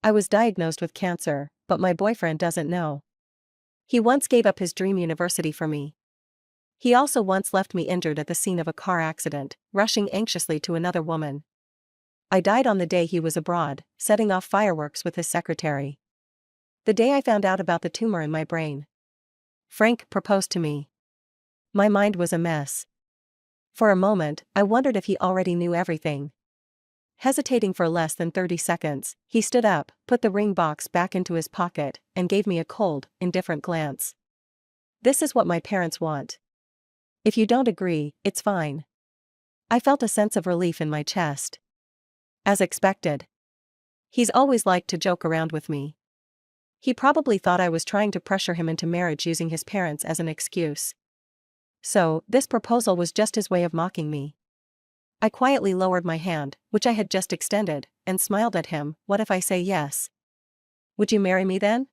I was diagnosed with cancer, but my boyfriend doesn't know. He once gave up his dream university for me. He also once left me injured at the scene of a car accident, rushing anxiously to another woman. I died on the day he was abroad, setting off fireworks with his secretary. The day I found out about the tumor in my brain. Frank proposed to me. My mind was a mess. For a moment, I wondered if he already knew everything. Hesitating for less than 30 seconds, he stood up, put the ring box back into his pocket, and gave me a cold, indifferent glance. This is what my parents want. If you don't agree, it's fine. I felt a sense of relief in my chest. As expected. He's always liked to joke around with me. He probably thought I was trying to pressure him into marriage using his parents as an excuse. So, this proposal was just his way of mocking me. I quietly lowered my hand, which I had just extended, and smiled at him. What if I say yes? Would you marry me then?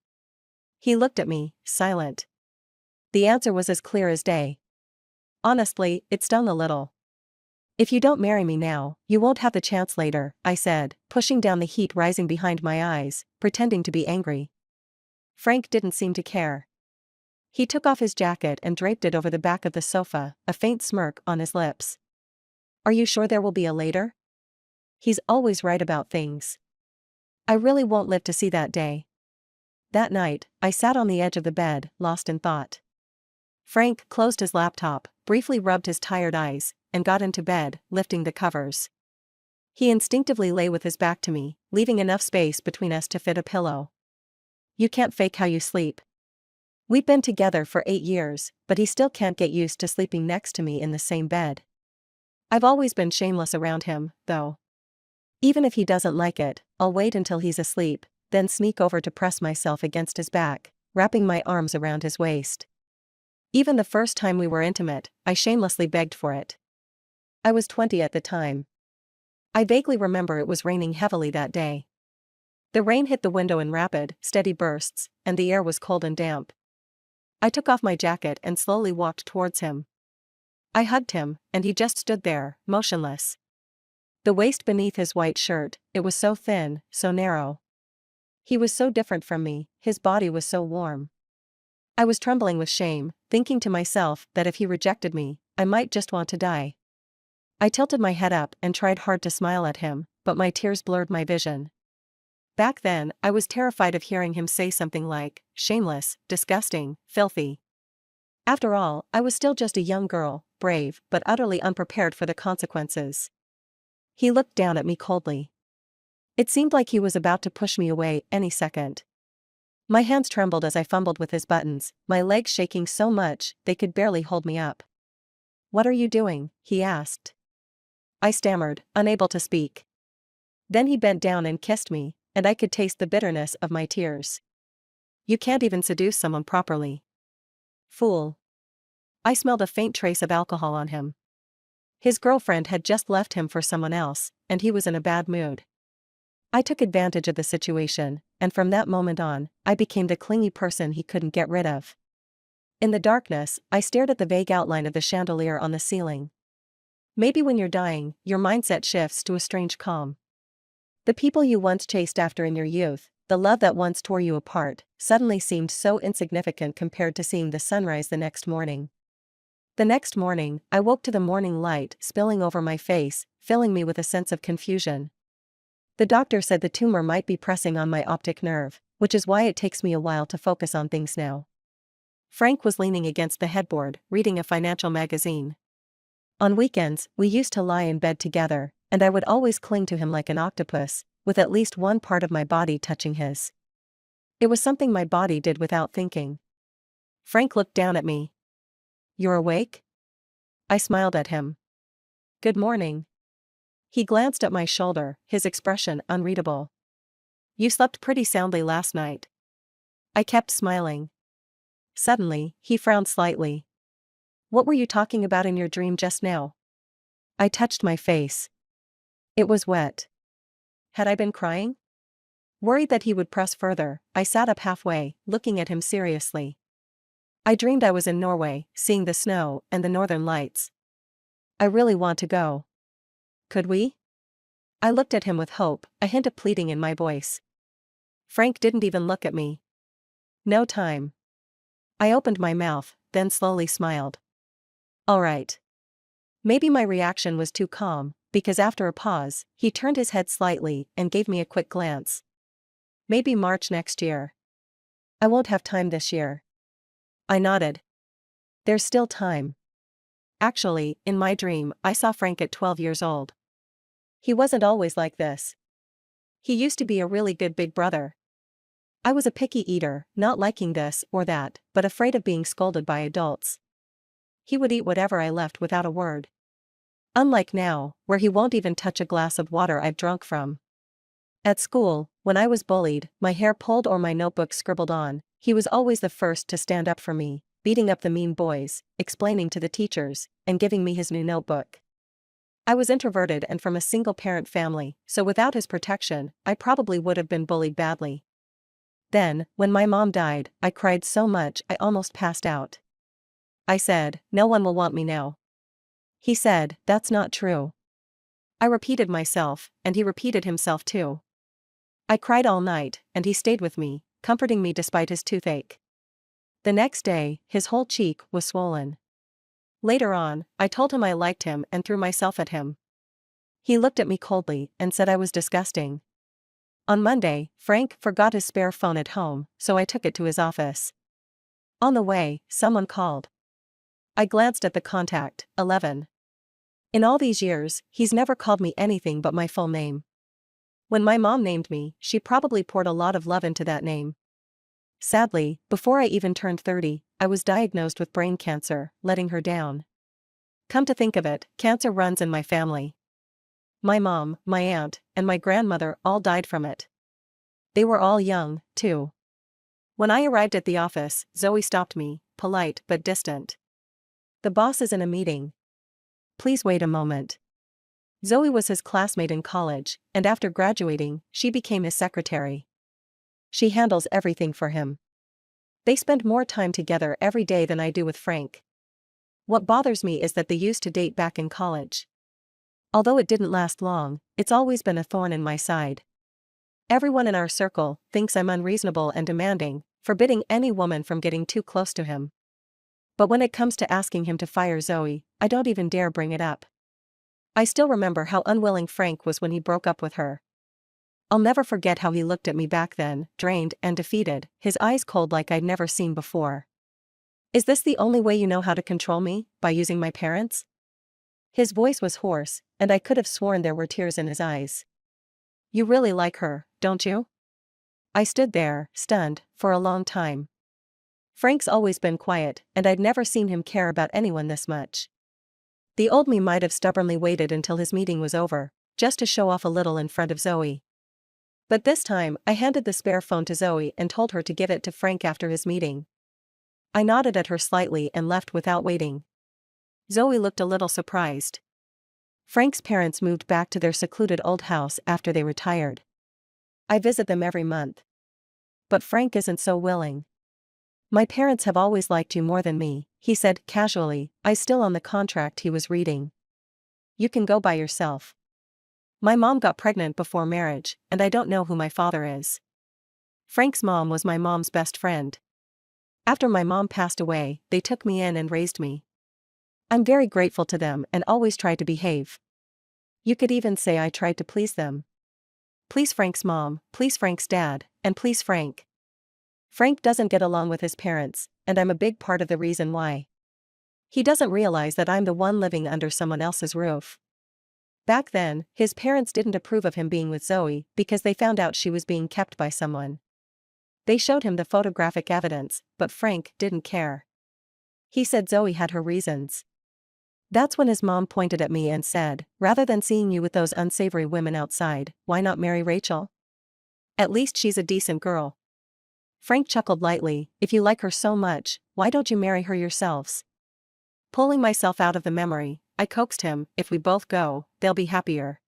He looked at me, silent. The answer was as clear as day. Honestly, it stung a little. If you don't marry me now, you won't have the chance later, I said, pushing down the heat rising behind my eyes, pretending to be angry. Frank didn't seem to care. He took off his jacket and draped it over the back of the sofa, a faint smirk on his lips. Are you sure there will be a later? He's always right about things. I really won't live to see that day. That night, I sat on the edge of the bed, lost in thought. Frank closed his laptop, briefly rubbed his tired eyes, and got into bed, lifting the covers. He instinctively lay with his back to me, leaving enough space between us to fit a pillow. You can't fake how you sleep. We've been together for 8 years, but he still can't get used to sleeping next to me in the same bed. I've always been shameless around him, though. Even if he doesn't like it, I'll wait until he's asleep, then sneak over to press myself against his back, wrapping my arms around his waist. Even the first time we were intimate, I shamelessly begged for it. I was 20 at the time. I vaguely remember it was raining heavily that day. The rain hit the window in rapid, steady bursts, and the air was cold and damp. I took off my jacket and slowly walked towards him. I hugged him, and he just stood there, motionless. The waist beneath his white shirt, it was so thin, so narrow. He was so different from me, his body was so warm. I was trembling with shame, thinking to myself that if he rejected me, I might just want to die. I tilted my head up and tried hard to smile at him, but my tears blurred my vision. Back then, I was terrified of hearing him say something like, shameless, disgusting, filthy. After all, I was still just a young girl, brave, but utterly unprepared for the consequences. He looked down at me coldly. It seemed like he was about to push me away any second. My hands trembled as I fumbled with his buttons, my legs shaking so much they could barely hold me up. What are you doing? He asked. I stammered, unable to speak. Then he bent down and kissed me, and I could taste the bitterness of my tears. You can't even seduce someone properly. Fool. I smelled a faint trace of alcohol on him. His girlfriend had just left him for someone else, and he was in a bad mood. I took advantage of the situation, and from that moment on, I became the clingy person he couldn't get rid of. In the darkness, I stared at the vague outline of the chandelier on the ceiling. Maybe when you're dying, your mindset shifts to a strange calm. The people you once chased after in your youth, the love that once tore you apart, suddenly seemed so insignificant compared to seeing the sunrise the next morning. The next morning, I woke to the morning light spilling over my face, filling me with a sense of confusion. The doctor said the tumor might be pressing on my optic nerve, which is why it takes me a while to focus on things now. Frank was leaning against the headboard, reading a financial magazine. On weekends, we used to lie in bed together, and I would always cling to him like an octopus, with at least one part of my body touching his. It was something my body did without thinking. Frank looked down at me. You're awake? I smiled at him. Good morning. He glanced at my shoulder, his expression unreadable. You slept pretty soundly last night. I kept smiling. Suddenly, he frowned slightly. What were you talking about in your dream just now? I touched my face. It was wet. Had I been crying? Worried that he would press further, I sat up halfway, looking at him seriously. I dreamed I was in Norway, seeing the snow and the northern lights. I really want to go. Could we? I looked at him with hope, a hint of pleading in my voice. Frank didn't even look at me. No time. I opened my mouth, then slowly smiled. All right. Maybe my reaction was too calm, because after a pause, he turned his head slightly and gave me a quick glance. Maybe March next year. I won't have time this year. I nodded. There's still time. Actually, in my dream, I saw Frank at 12 years old. He wasn't always like this. He used to be a really good big brother. I was a picky eater, not liking this or that, but afraid of being scolded by adults. He would eat whatever I left without a word. Unlike now, where he won't even touch a glass of water I've drunk from. At school, when I was bullied, my hair pulled or my notebook scribbled on, he was always the first to stand up for me, beating up the mean boys, explaining to the teachers, and giving me his new notebook. I was introverted and from a single-parent family, so without his protection, I probably would have been bullied badly. Then, when my mom died, I cried so much I almost passed out. I said, "No one will want me now." He said, "That's not true." I repeated myself, and he repeated himself too. I cried all night, and he stayed with me, comforting me despite his toothache. The next day, his whole cheek was swollen. Later on, I told him I liked him and threw myself at him. He looked at me coldly and said I was disgusting. On Monday, Frank forgot his spare phone at home, so I took it to his office. On the way, someone called. I glanced at the contact, 11. In all these years, he's never called me anything but my full name. When my mom named me, she probably poured a lot of love into that name. Sadly, before I even turned 30, I was diagnosed with brain cancer, letting her down. Come to think of it, cancer runs in my family. My mom, my aunt, and my grandmother all died from it. They were all young, too. When I arrived at the office, Zoe stopped me, polite but distant. "The boss is in a meeting. Please wait a moment." Zoe was his classmate in college, and after graduating, she became his secretary. She handles everything for him. They spend more time together every day than I do with Frank. What bothers me is that they used to date back in college. Although it didn't last long, it's always been a thorn in my side. Everyone in our circle thinks I'm unreasonable and demanding, forbidding any woman from getting too close to him. But when it comes to asking him to fire Zoe, I don't even dare bring it up. I still remember how unwilling Frank was when he broke up with her. I'll never forget how he looked at me back then, drained and defeated, his eyes cold like I'd never seen before. "Is this the only way you know how to control me, by using my parents?" His voice was hoarse, and I could have sworn there were tears in his eyes. "You really like her, don't you?" I stood there, stunned, for a long time. Frank's always been quiet, and I'd never seen him care about anyone this much. The old me might have stubbornly waited until his meeting was over, just to show off a little in front of Zoe. But this time, I handed the spare phone to Zoe and told her to give it to Frank after his meeting. I nodded at her slightly and left without waiting. Zoe looked a little surprised. Frank's parents moved back to their secluded old house after they retired. I visit them every month. But Frank isn't so willing. "My parents have always liked you more than me," he said casually, eyes still on the contract he was reading. "You can go by yourself. My mom got pregnant before marriage, and I don't know who my father is." Frank's mom was my mom's best friend. After my mom passed away, they took me in and raised me. I'm very grateful to them and always tried to behave. You could even say I tried to please them. Please Frank's mom, please Frank's dad, and please Frank. Frank doesn't get along with his parents, and I'm a big part of the reason why. He doesn't realize that I'm the one living under someone else's roof. Back then, his parents didn't approve of him being with Zoe because they found out she was being kept by someone. They showed him the photographic evidence, but Frank didn't care. He said Zoe had her reasons. That's when his mom pointed at me and said, "Rather than seeing you with those unsavory women outside, why not marry Rachel? At least she's a decent girl." Frank chuckled lightly, "If you like her so much, why don't you marry her yourselves?" Pulling myself out of the memory, I coaxed him, "If we both go, they'll be happier."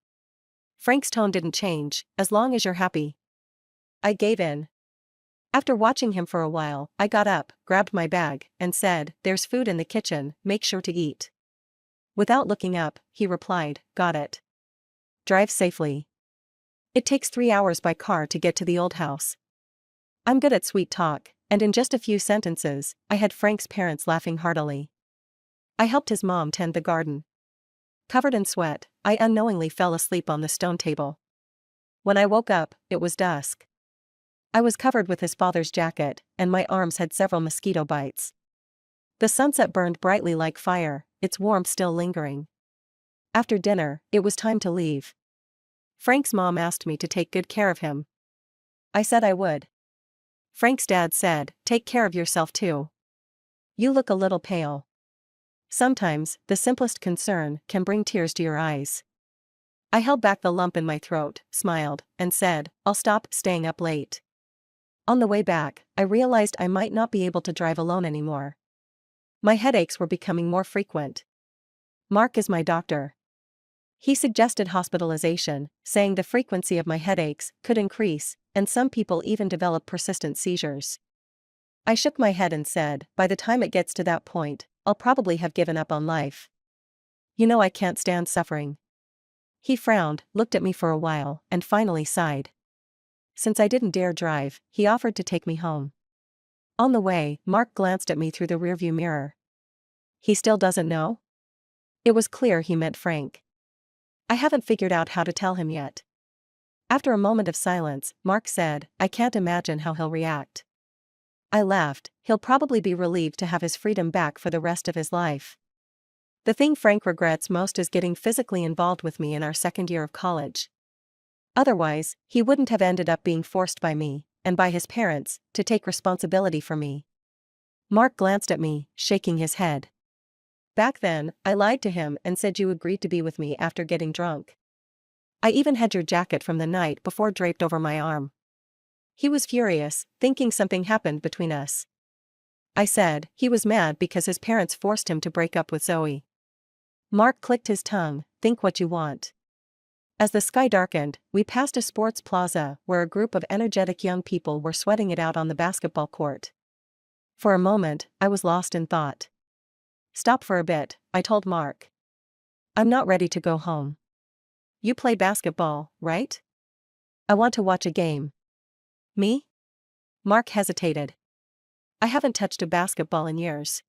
Frank's tone didn't change, "As long as you're happy." I gave in. After watching him for a while, I got up, grabbed my bag, and said, "There's food in the kitchen, make sure to eat." Without looking up, he replied, "Got it. Drive safely." It takes 3 hours by car to get to the old house. I'm good at sweet talk, and in just a few sentences, I had Frank's parents laughing heartily. I helped his mom tend the garden. Covered in sweat, I unknowingly fell asleep on the stone table. When I woke up, it was dusk. I was covered with his father's jacket, and my arms had several mosquito bites. The sunset burned brightly like fire, its warmth still lingering. After dinner, it was time to leave. Frank's mom asked me to take good care of him. I said I would. Frank's dad said, "Take care of yourself too. You look a little pale." Sometimes, the simplest concern can bring tears to your eyes. I held back the lump in my throat, smiled, and said, "I'll stop staying up late." On the way back, I realized I might not be able to drive alone anymore. My headaches were becoming more frequent. Mark is my doctor. He suggested hospitalization, saying the frequency of my headaches could increase, and some people even develop persistent seizures. I shook my head and said, "By the time it gets to that point, I'll probably have given up on life. You know I can't stand suffering." He frowned, looked at me for a while, and finally sighed. Since I didn't dare drive, he offered to take me home. On the way, Mark glanced at me through the rearview mirror. He still doesn't know? It was clear he meant Frank. I haven't figured out how to tell him yet. After a moment of silence, Mark said, "I can't imagine how he'll react." I laughed. He'll probably be relieved to have his freedom back for the rest of his life. The thing Frank regrets most is getting physically involved with me in our second year of college. Otherwise, he wouldn't have ended up being forced by me, and by his parents, to take responsibility for me. Mark glanced at me, shaking his head. "Back then, I lied to him and said you agreed to be with me after getting drunk. I even had your jacket from the night before draped over my arm." He was furious, thinking something happened between us. I said, he was mad because his parents forced him to break up with Zoe. Mark clicked his tongue, "Think what you want." As the sky darkened, we passed a sports plaza where a group of energetic young people were sweating it out on the basketball court. For a moment, I was lost in thought. "Stop for a bit," I told Mark. "I'm not ready to go home." "You play basketball, right?" "I want to watch a game." "Me?" Mark hesitated. "I haven't touched a basketball in years."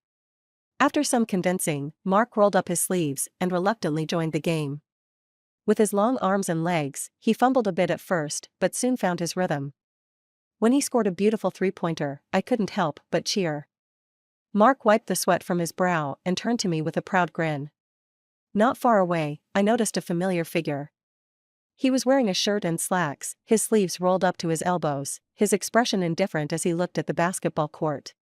After some convincing, Mark rolled up his sleeves and reluctantly joined the game. With his long arms and legs, he fumbled a bit at first but soon found his rhythm. When he scored a beautiful three-pointer, I couldn't help but cheer. Mark wiped the sweat from his brow and turned to me with a proud grin. Not far away, I noticed a familiar figure. He was wearing a shirt and slacks, his sleeves rolled up to his elbows, his expression indifferent as he looked at the basketball court.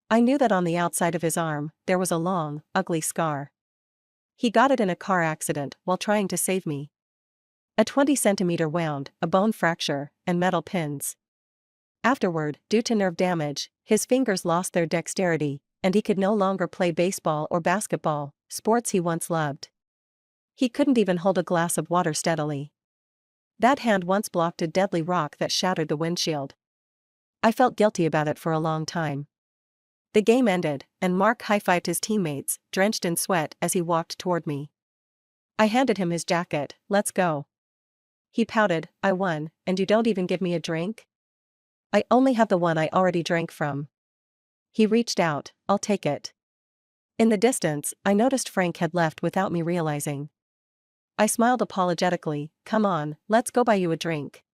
I knew that on the outside of his arm, there was a long, ugly scar. He got it in a car accident while trying to save me. A 20-centimeter wound, a bone fracture, and metal pins. Afterward, due to nerve damage, his fingers lost their dexterity, and he could no longer play baseball or basketball, sports he once loved. He couldn't even hold a glass of water steadily. That hand once blocked a deadly rock that shattered the windshield. I felt guilty about it for a long time. The game ended, and Mark high-fived his teammates, drenched in sweat as he walked toward me. I handed him his jacket. "Let's go." He pouted, "I won, and you don't even give me a drink?" "I only have the one I already drank from." He reached out, "I'll take it." In the distance, I noticed Frank had left without me realizing. I smiled apologetically, "Come on, let's go buy you a drink."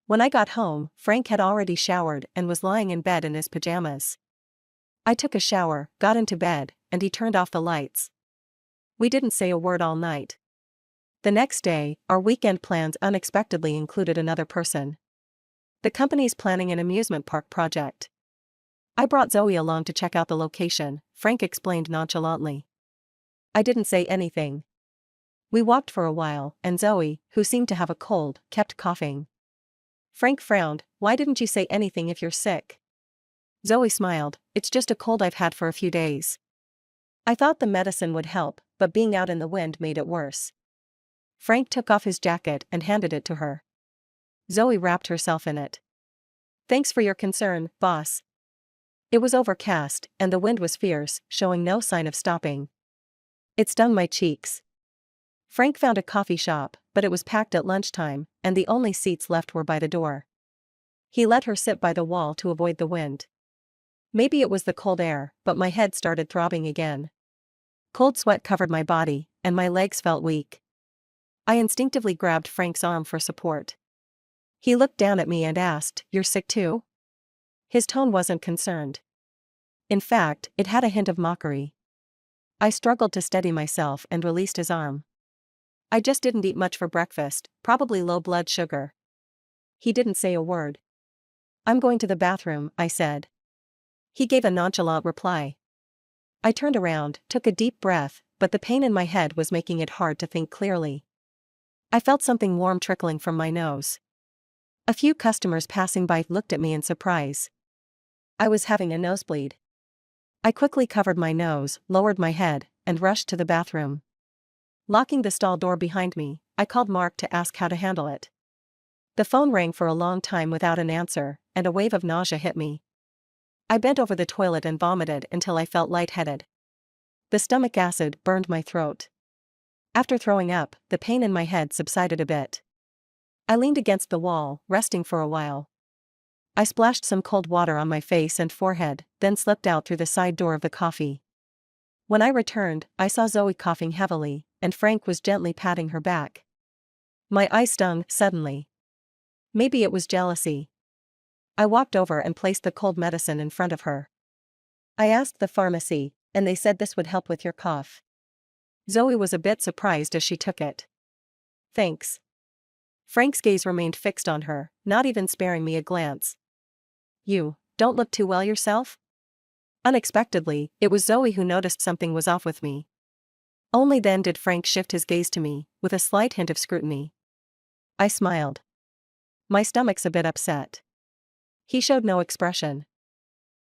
When I got home, Frank had already showered and was lying in bed in his pajamas. I took a shower, got into bed, and he turned off the lights. We didn't say a word all night. The next day, our weekend plans unexpectedly included another person. The company's planning an amusement park project. I brought Zoe along to check out the location, Frank explained nonchalantly. I didn't say anything. We walked for a while, and Zoe, who seemed to have a cold, kept coughing. Frank frowned, "Why didn't you say anything if you're sick?" Zoe smiled, "It's just a cold I've had for a few days." I thought the medicine would help, but being out in the wind made it worse. Frank took off his jacket and handed it to her. Zoe wrapped herself in it. "Thanks for your concern, boss." It was overcast, and the wind was fierce, showing no sign of stopping. It stung my cheeks. Frank found a coffee shop, but it was packed at lunchtime, and the only seats left were by the door. He let her sit by the wall to avoid the wind. Maybe it was the cold air, but my head started throbbing again. Cold sweat covered my body, and my legs felt weak. I instinctively grabbed Frank's arm for support. He looked down at me and asked, "You're sick too?" His tone wasn't concerned. In fact, it had a hint of mockery. I struggled to steady myself and released his arm. "I just didn't eat much for breakfast, probably low blood sugar." He didn't say a word. "I'm going to the bathroom," I said. He gave a nonchalant reply. I turned around, took a deep breath, but the pain in my head was making it hard to think clearly. I felt something warm trickling from my nose. A few customers passing by looked at me in surprise. I was having a nosebleed. I quickly covered my nose, lowered my head, and rushed to the bathroom. Locking the stall door behind me, I called Mark to ask how to handle it. The phone rang for a long time without an answer, and a wave of nausea hit me. I bent over the toilet and vomited until I felt lightheaded. The stomach acid burned my throat. After throwing up, the pain in my head subsided a bit. I leaned against the wall, resting for a while. I splashed some cold water on my face and forehead, then slipped out through the side door of the coffee. When I returned, I saw Zoe coughing heavily, and Frank was gently patting her back. My eyes stung suddenly. Maybe it was jealousy. I walked over and placed the cold medicine in front of her. "I asked the pharmacy, and they said this would help with your cough." Zoe was a bit surprised as she took it. "Thanks." Frank's gaze remained fixed on her, not even sparing me a glance. "You don't look too well yourself?" Unexpectedly, it was Zoe who noticed something was off with me. Only then did Frank shift his gaze to me, with a slight hint of scrutiny. I smiled. "My stomach's a bit upset." He showed no expression.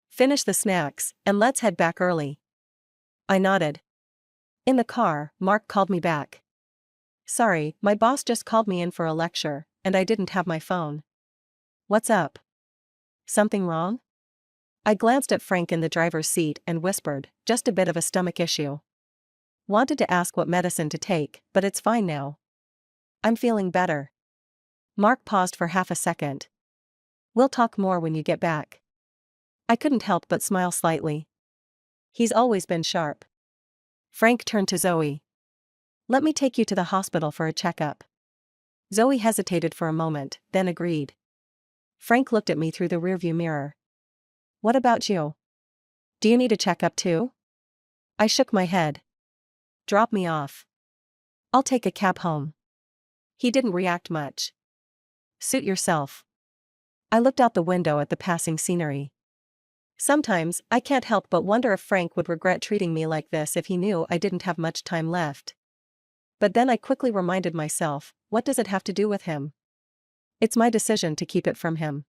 "Finish the snacks, and let's head back early." I nodded. In the car, Mark called me back. "Sorry, my boss just called me in for a lecture, and I didn't have my phone." "What's up? Something wrong?" I glanced at Frank in the driver's seat and whispered, "Just a bit of a stomach issue. Wanted to ask what medicine to take, but it's fine now. I'm feeling better." Mark paused for half a second. "We'll talk more when you get back." I couldn't help but smile slightly. He's always been sharp. Frank turned to Zoe. "Let me take you to the hospital for a checkup." Zoe hesitated for a moment, then agreed. Frank looked at me through the rearview mirror. "What about you? Do you need a checkup too?" I shook my head. "Drop me off. I'll take a cab home." He didn't react much. "Suit yourself." I looked out the window at the passing scenery. Sometimes, I can't help but wonder if Frank would regret treating me like this if he knew I didn't have much time left. But then I quickly reminded myself, what does it have to do with him? It's my decision to keep it from him.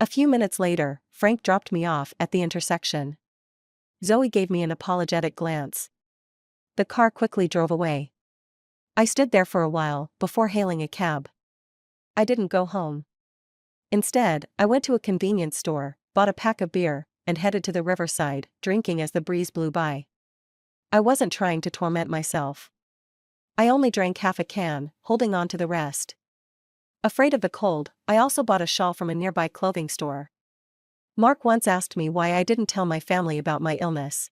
A few minutes later, Frank dropped me off at the intersection. Zoe gave me an apologetic glance. The car quickly drove away. I stood there for a while, before hailing a cab. I didn't go home. Instead, I went to a convenience store, bought a pack of beer, and headed to the riverside, drinking as the breeze blew by. I wasn't trying to torment myself. I only drank half a can, holding on to the rest. Afraid of the cold, I also bought a shawl from a nearby clothing store. Mark once asked me why I didn't tell my family about my illness.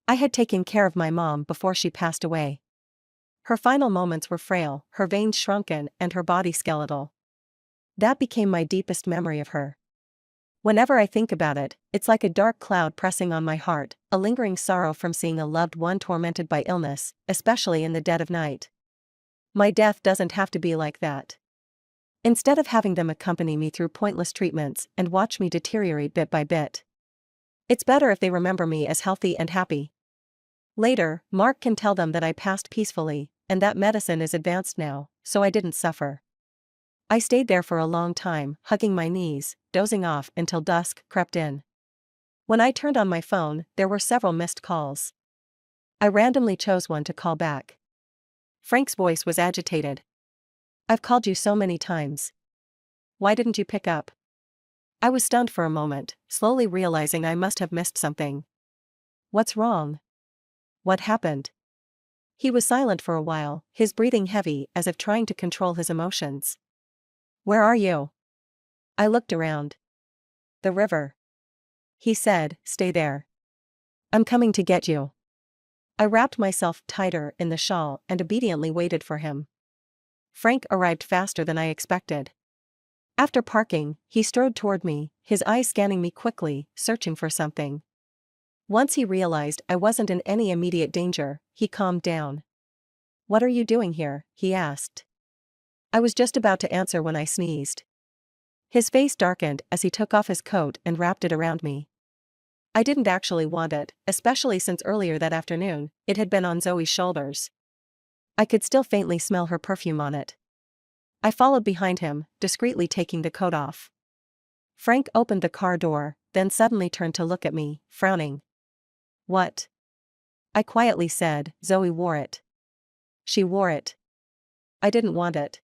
I had taken care of my mom before she passed away. Her final moments were frail, her veins shrunken, and her body skeletal. That became my deepest memory of her. Whenever I think about it, it's like a dark cloud pressing on my heart, a lingering sorrow from seeing a loved one tormented by illness, especially in the dead of night. My death doesn't have to be like that. Instead of having them accompany me through pointless treatments and watch me deteriorate bit by bit. It's better if they remember me as healthy and happy. Later, Mark can tell them that I passed peacefully, and that medicine is advanced now, so I didn't suffer. I stayed there for a long time, hugging my knees, dozing off until dusk crept in. When I turned on my phone, there were several missed calls. I randomly chose one to call back. Frank's voice was agitated. "I've called you so many times. Why didn't you pick up?" I was stunned for a moment, slowly realizing I must have missed something. "What's wrong? What happened?" He was silent for a while, his breathing heavy as if trying to control his emotions. "Where are you?" I looked around. The river. He said, stay there. I'm coming to get you. I wrapped myself tighter in the shawl and obediently waited for him. Frank arrived faster than I expected. After parking, he strode toward me, his eyes scanning me quickly, searching for something. Once he realized I wasn't in any immediate danger, he calmed down. What are you doing here? He asked. I was just about to answer when I sneezed. His face darkened as he took off his coat and wrapped it around me. I didn't actually want it, especially since earlier that afternoon, it had been on Zoe's shoulders. I could still faintly smell her perfume on it. I followed behind him, discreetly taking the coat off. Frank opened the car door, then suddenly turned to look at me, frowning. What? I quietly said, Zoe wore it. She wore it. I didn't want it.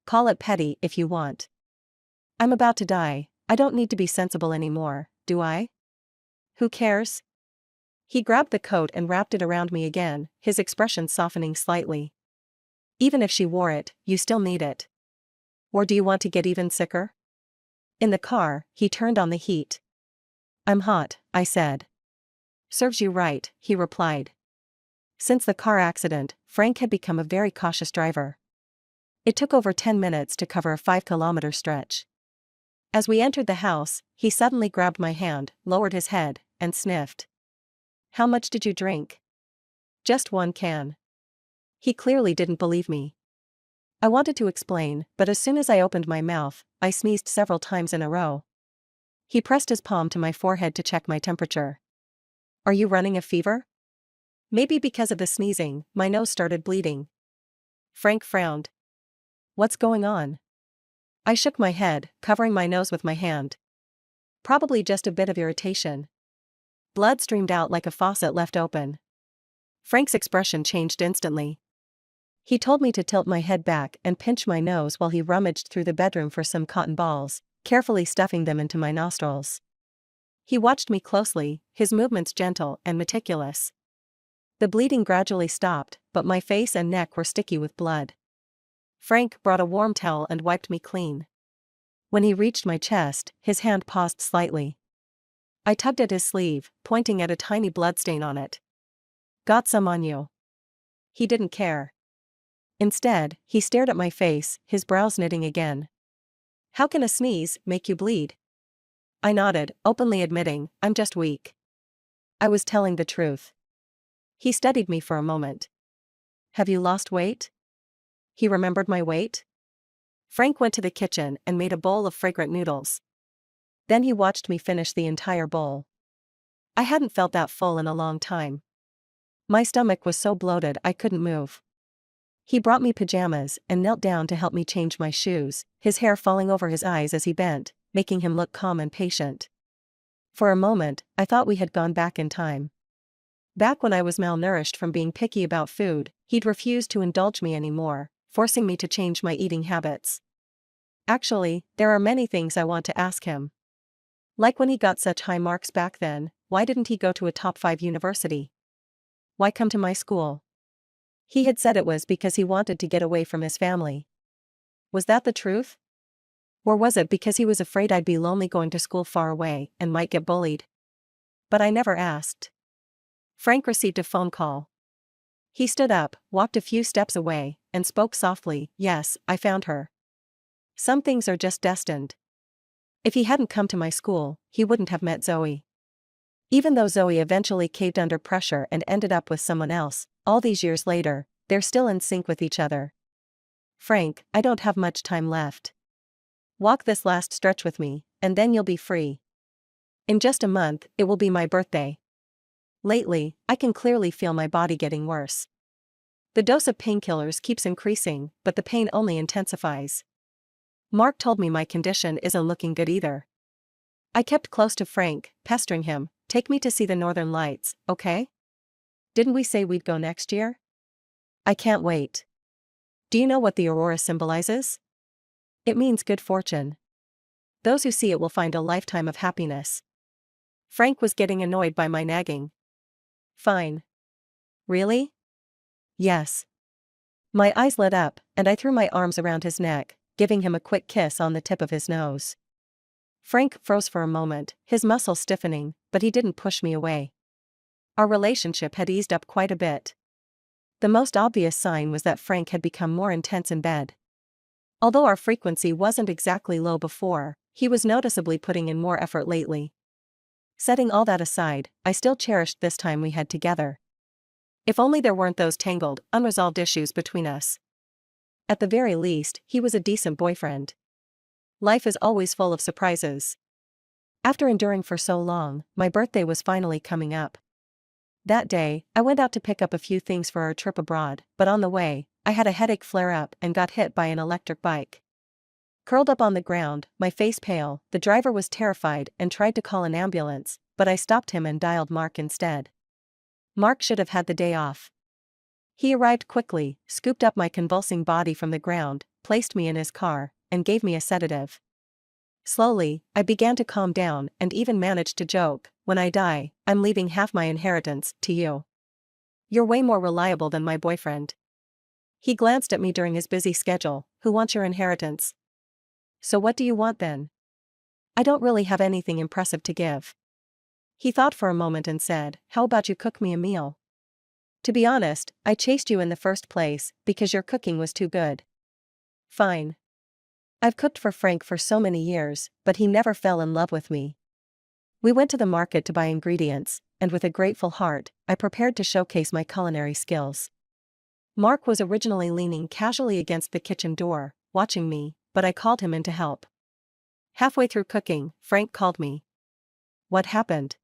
Call it petty if you want. I'm about to die, I don't need to be sensible anymore, do I? Who cares? He grabbed the coat and wrapped it around me again, his expression softening slightly. Even if she wore it, you still need it. Or do you want to get even sicker? In the car, he turned on the heat. I'm hot, I said. Serves you right, he replied. Since the car accident, Frank had become a very cautious driver. It took over 10 minutes to cover a 5-kilometer stretch. As we entered the house, he suddenly grabbed my hand, lowered his head, and sniffed. How much did you drink? Just 1 can. He clearly didn't believe me. I wanted to explain, but as soon as I opened my mouth, I sneezed several times in a row. He pressed his palm to my forehead to check my temperature. Are you running a fever? Maybe because of the sneezing, my nose started bleeding. Frank frowned. What's going on? I shook my head, covering my nose with my hand. Probably just a bit of irritation. Blood streamed out like a faucet left open. Frank's expression changed instantly. He told me to tilt my head back and pinch my nose while he rummaged through the bedroom for some cotton balls, carefully stuffing them into my nostrils. He watched me closely, his movements gentle and meticulous. The bleeding gradually stopped, but my face and neck were sticky with blood. Frank brought a warm towel and wiped me clean. When he reached my chest, his hand paused slightly. I tugged at his sleeve, pointing at a tiny bloodstain on it. Got some on you. He didn't care. Instead, he stared at my face, his brows knitting again. How can a sneeze make you bleed? I nodded, openly admitting, I'm just weak. I was telling the truth. He studied me for a moment. Have you lost weight? He remembered my weight. Frank went to the kitchen and made a bowl of fragrant noodles. Then he watched me finish the entire bowl. I hadn't felt that full in a long time. My stomach was so bloated I couldn't move. He brought me pajamas and knelt down to help me change my shoes, his hair falling over his eyes as he bent, making him look calm and patient. For a moment, I thought we had gone back in time. Back when I was malnourished from being picky about food, he'd refused to indulge me anymore, forcing me to change my eating habits. Actually, there are many things I want to ask him. Like when he got such high marks back then, why didn't he go to a top 5 university? Why come to my school? He had said it was because he wanted to get away from his family. Was that the truth? Or was it because he was afraid I'd be lonely going to school far away and might get bullied? But I never asked. Frank received a phone call. He stood up, walked a few steps away, and spoke softly, Yes, I found her. Some things are just destined. If he hadn't come to my school, he wouldn't have met Zoe. Even though Zoe eventually caved under pressure and ended up with someone else, all these years later, they're still in sync with each other. Frank, I don't have much time left. Walk this last stretch with me, and then you'll be free. In just a month, it will be my birthday. Lately, I can clearly feel my body getting worse. The dose of painkillers keeps increasing, but the pain only intensifies. Mark told me my condition isn't looking good either. I kept close to Frank, pestering him, take me to see the northern lights, okay? Didn't we say we'd go next year? I can't wait. Do you know what the aurora symbolizes? It means good fortune. Those who see it will find a lifetime of happiness. Frank was getting annoyed by my nagging. Fine. Really? Yes. My eyes lit up, and I threw my arms around his neck, giving him a quick kiss on the tip of his nose. Frank froze for a moment, his muscles stiffening, but he didn't push me away. Our relationship had eased up quite a bit. The most obvious sign was that Frank had become more intense in bed. Although our frequency wasn't exactly low before, he was noticeably putting in more effort lately. Setting all that aside, I still cherished this time we had together. If only there weren't those tangled, unresolved issues between us. At the very least, he was a decent boyfriend. Life is always full of surprises. After enduring for so long, my birthday was finally coming up. That day, I went out to pick up a few things for our trip abroad, but on the way, I had a headache flare-up and got hit by an electric bike. Curled up on the ground, my face pale, the driver was terrified and tried to call an ambulance, but I stopped him and dialed Mark instead. Mark should have had the day off. He arrived quickly, scooped up my convulsing body from the ground, placed me in his car, and gave me a sedative. Slowly, I began to calm down and even managed to joke, "When I die, I'm leaving half my inheritance to you. You're way more reliable than my boyfriend." He glanced at me during his busy schedule. "Who wants your inheritance?" "So what do you want then?" "I don't really have anything impressive to give." He thought for a moment and said, "How about you cook me a meal? To be honest, I chased you in the first place because your cooking was too good." "Fine. I've cooked for Frank for so many years, but he never fell in love with me." We went to the market to buy ingredients, and with a grateful heart, I prepared to showcase my culinary skills. Mark was originally leaning casually against the kitchen door, watching me, but I called him in to help. Halfway through cooking, Frank called me. "What happened?"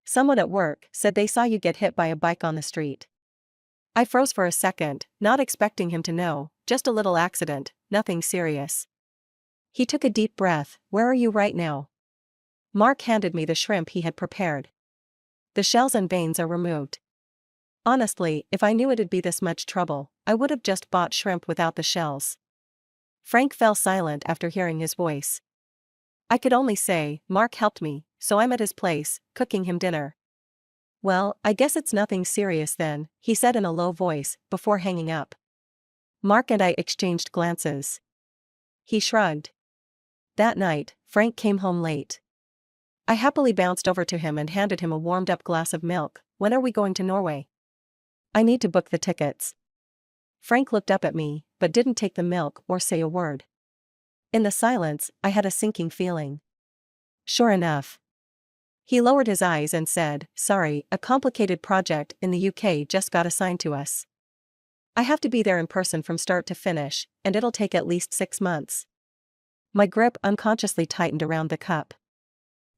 "Someone at work said they saw you get hit by a bike on the street." I froze for a second, not expecting him to know. "Just a little accident, nothing serious." He took a deep breath. "Where are you right now?" Mark handed me the shrimp he had prepared. "The shells and veins are removed." Honestly, if I knew it'd be this much trouble, I would have just bought shrimp without the shells. Frank fell silent after hearing his voice. I could only say, "Mark helped me, so I'm at his place, cooking him dinner." "Well, I guess it's nothing serious then," he said in a low voice, before hanging up. Mark and I exchanged glances. He shrugged. That night, Frank came home late. I happily bounced over to him and handed him a warmed-up glass of milk. "When are we going to Norway?" "I need to book the tickets." Frank looked up at me, but didn't take the milk or say a word. In the silence, I had a sinking feeling. Sure enough. He lowered his eyes and said, "Sorry, a complicated project in the UK just got assigned to us. I have to be there in person from start to finish, and it'll take at least 6 months." My grip unconsciously tightened around the cup.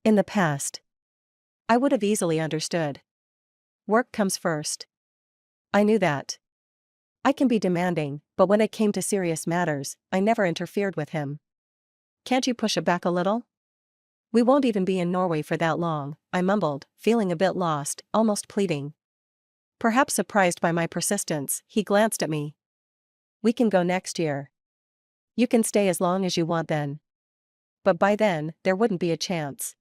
In the past, I would have easily understood. Work comes first. I knew that. I can be demanding, but when it came to serious matters, I never interfered with him. "Can't you push it back a little?" "We won't even be in Norway for that long," I mumbled, feeling a bit lost, almost pleading. Perhaps surprised by my persistence, he glanced at me. "We can go next year. You can stay as long as you want then." But by then, there wouldn't be a chance.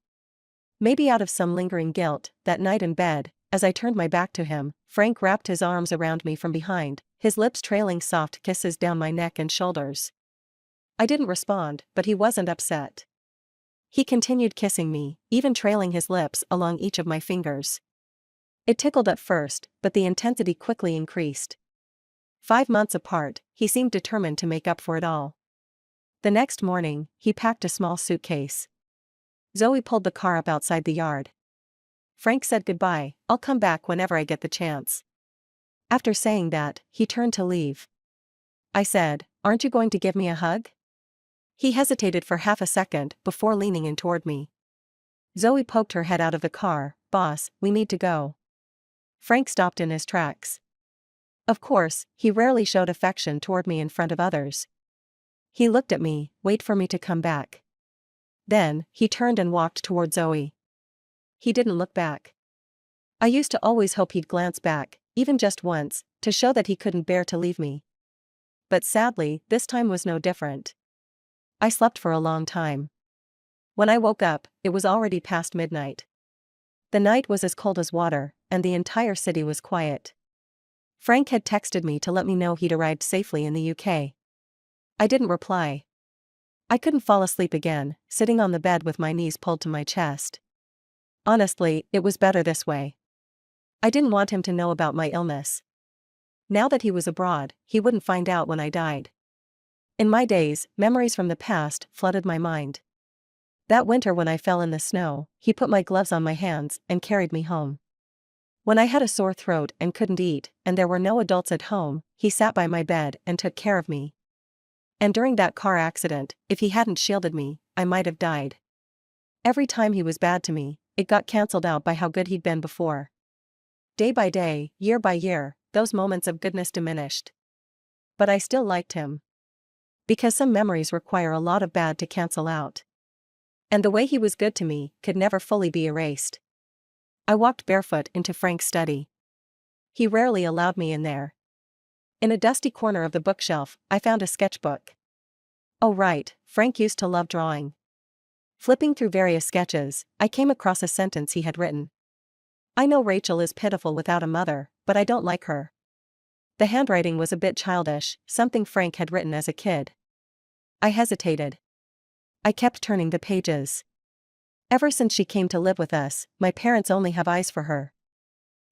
Maybe out of some lingering guilt, that night in bed, as I turned my back to him, Frank wrapped his arms around me from behind, his lips trailing soft kisses down my neck and shoulders. I didn't respond, but he wasn't upset. He continued kissing me, even trailing his lips along each of my fingers. It tickled at first, but the intensity quickly increased. 5 months apart, he seemed determined to make up for it all. The next morning, he packed a small suitcase. Zoe pulled the car up outside the yard. Frank said goodbye. "I'll come back whenever I get the chance." After saying that, he turned to leave. I said, "Aren't you going to give me a hug?" He hesitated for half a second before leaning in toward me. Zoe poked her head out of the car. "Boss, we need to go." Frank stopped in his tracks. Of course, he rarely showed affection toward me in front of others. He looked at me, wait for me to come back. Then, he turned and walked toward Zoe. He didn't look back. I used to always hope he'd glance back, even just once, to show that he couldn't bear to leave me. But sadly, this time was no different. I slept for a long time. When I woke up, it was already past midnight. The night was as cold as water, and the entire city was quiet. Frank had texted me to let me know he'd arrived safely in the UK. I didn't reply. I couldn't fall asleep again, sitting on the bed with my knees pulled to my chest. Honestly, it was better this way. I didn't want him to know about my illness. Now that he was abroad, he wouldn't find out when I died. In my days, memories from the past flooded my mind. That winter when I fell in the snow, he put my gloves on my hands and carried me home. When I had a sore throat and couldn't eat, and there were no adults at home, he sat by my bed and took care of me. And during that car accident, if he hadn't shielded me, I might have died. Every time he was bad to me, it got cancelled out by how good he'd been before. Day by day, year by year, those moments of goodness diminished. But I still liked him. Because some memories require a lot of bad to cancel out. And the way he was good to me could never fully be erased. I walked barefoot into Frank's study. He rarely allowed me in there. In a dusty corner of the bookshelf, I found a sketchbook. Oh right, Frank used to love drawing. Flipping through various sketches, I came across a sentence he had written. I know Rachel is pitiful without a mother, but I don't like her. The handwriting was a bit childish, something Frank had written as a kid. I hesitated. I kept turning the pages. Ever since she came to live with us, my parents only have eyes for her.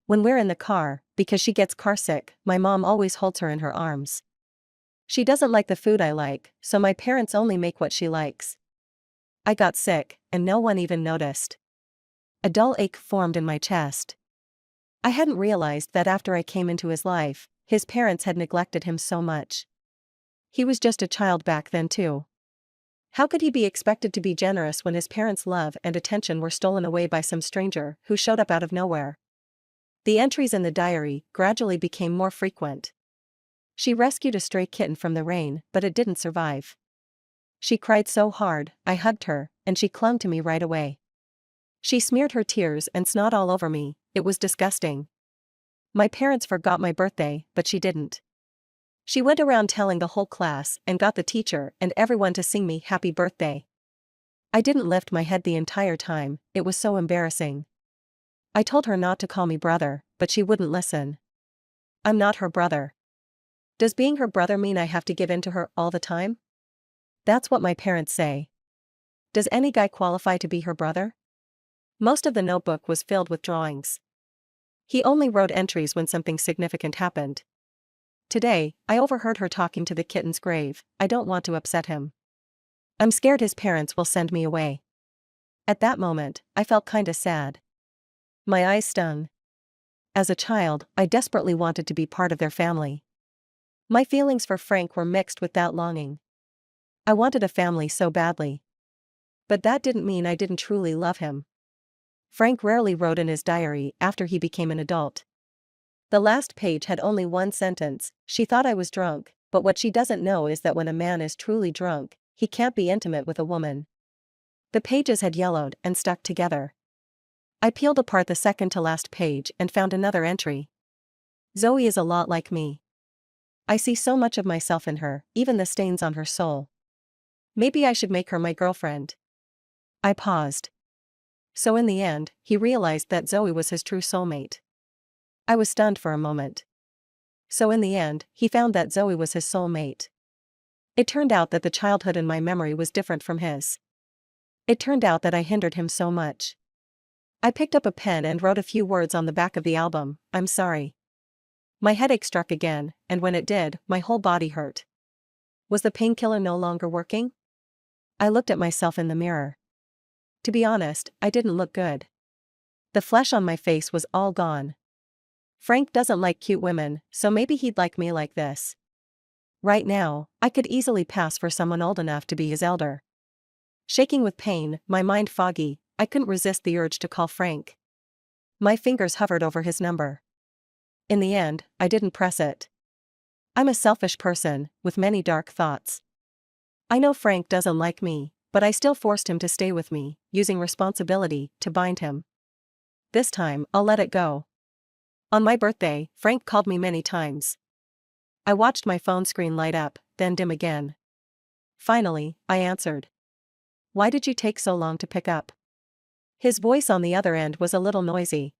When we're in the car, because she gets carsick, my mom always holds her in her arms. She doesn't like the food I like, so my parents only make what she likes. I got sick, and no one even noticed. A dull ache formed in my chest. I hadn't realized that after I came into his life, his parents had neglected him so much. He was just a child back then too. How could he be expected to be generous when his parents' love and attention were stolen away by some stranger who showed up out of nowhere? The entries in the diary gradually became more frequent. She rescued a stray kitten from the rain, but it didn't survive. She cried so hard, I hugged her, and she clung to me right away. She smeared her tears and snot all over me, it was disgusting. My parents forgot my birthday, but she didn't. She went around telling the whole class and got the teacher and everyone to sing me happy birthday. I didn't lift my head the entire time, it was so embarrassing. I told her not to call me brother, but she wouldn't listen. I'm not her brother. Does being her brother mean I have to give in to her all the time? That's what my parents say. Does any guy qualify to be her brother? Most of the notebook was filled with drawings. He only wrote entries when something significant happened. Today, I overheard her talking to the kitten's grave. I don't want to upset him. I'm scared his parents will send me away. At that moment, I felt kinda sad. My eyes stung. As a child, I desperately wanted to be part of their family. My feelings for Frank were mixed with that longing. I wanted a family so badly. But that didn't mean I didn't truly love him. Frank rarely wrote in his diary after he became an adult. The last page had only one sentence: she thought I was drunk, but what she doesn't know is that when a man is truly drunk, he can't be intimate with a woman. The pages had yellowed and stuck together. I peeled apart the second to last page and found another entry. Zoe is a lot like me. I see so much of myself in her, even the stains on her soul. Maybe I should make her my girlfriend. I paused. So in the end, he realized that Zoe was his true soulmate. I was stunned for a moment. So in the end, he found that Zoe was his soulmate. It turned out that the childhood in my memory was different from his. It turned out that I hindered him so much. I picked up a pen and wrote a few words on the back of the album. I'm sorry. My headache struck again, and when it did, my whole body hurt. Was the painkiller no longer working? I looked at myself in the mirror. To be honest, I didn't look good. The flesh on my face was all gone. Frank doesn't like cute women, so maybe he'd like me like this. Right now, I could easily pass for someone old enough to be his elder. Shaking with pain, my mind foggy, I couldn't resist the urge to call Frank. My fingers hovered over his number. In the end, I didn't press it. I'm a selfish person, with many dark thoughts. I know Frank doesn't like me, but I still forced him to stay with me, using responsibility to bind him. This time, I'll let it go. On my birthday, Frank called me many times. I watched my phone screen light up, then dim again. Finally, I answered. Why did you take so long to pick up? His voice on the other end was a little noisy.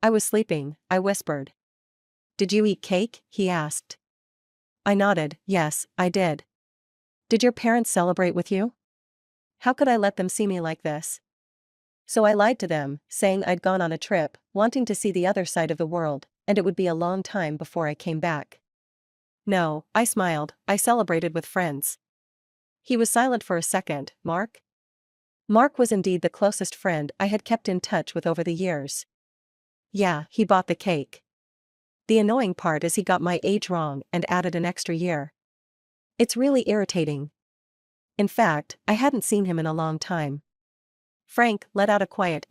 I was sleeping, I whispered. Did you eat cake? He asked. I nodded, yes, I did. Did your parents celebrate with you? How could I let them see me like this? So I lied to them, saying I'd gone on a trip, wanting to see the other side of the world, and it would be a long time before I came back. No, I smiled, I celebrated with friends. He was silent for a second. Mark? Mark was indeed the closest friend I had kept in touch with over the years. Yeah, he bought the cake. The annoying part is he got my age wrong and added an extra year. It's really irritating. In fact, I hadn't seen him in a long time. Frank let out a quiet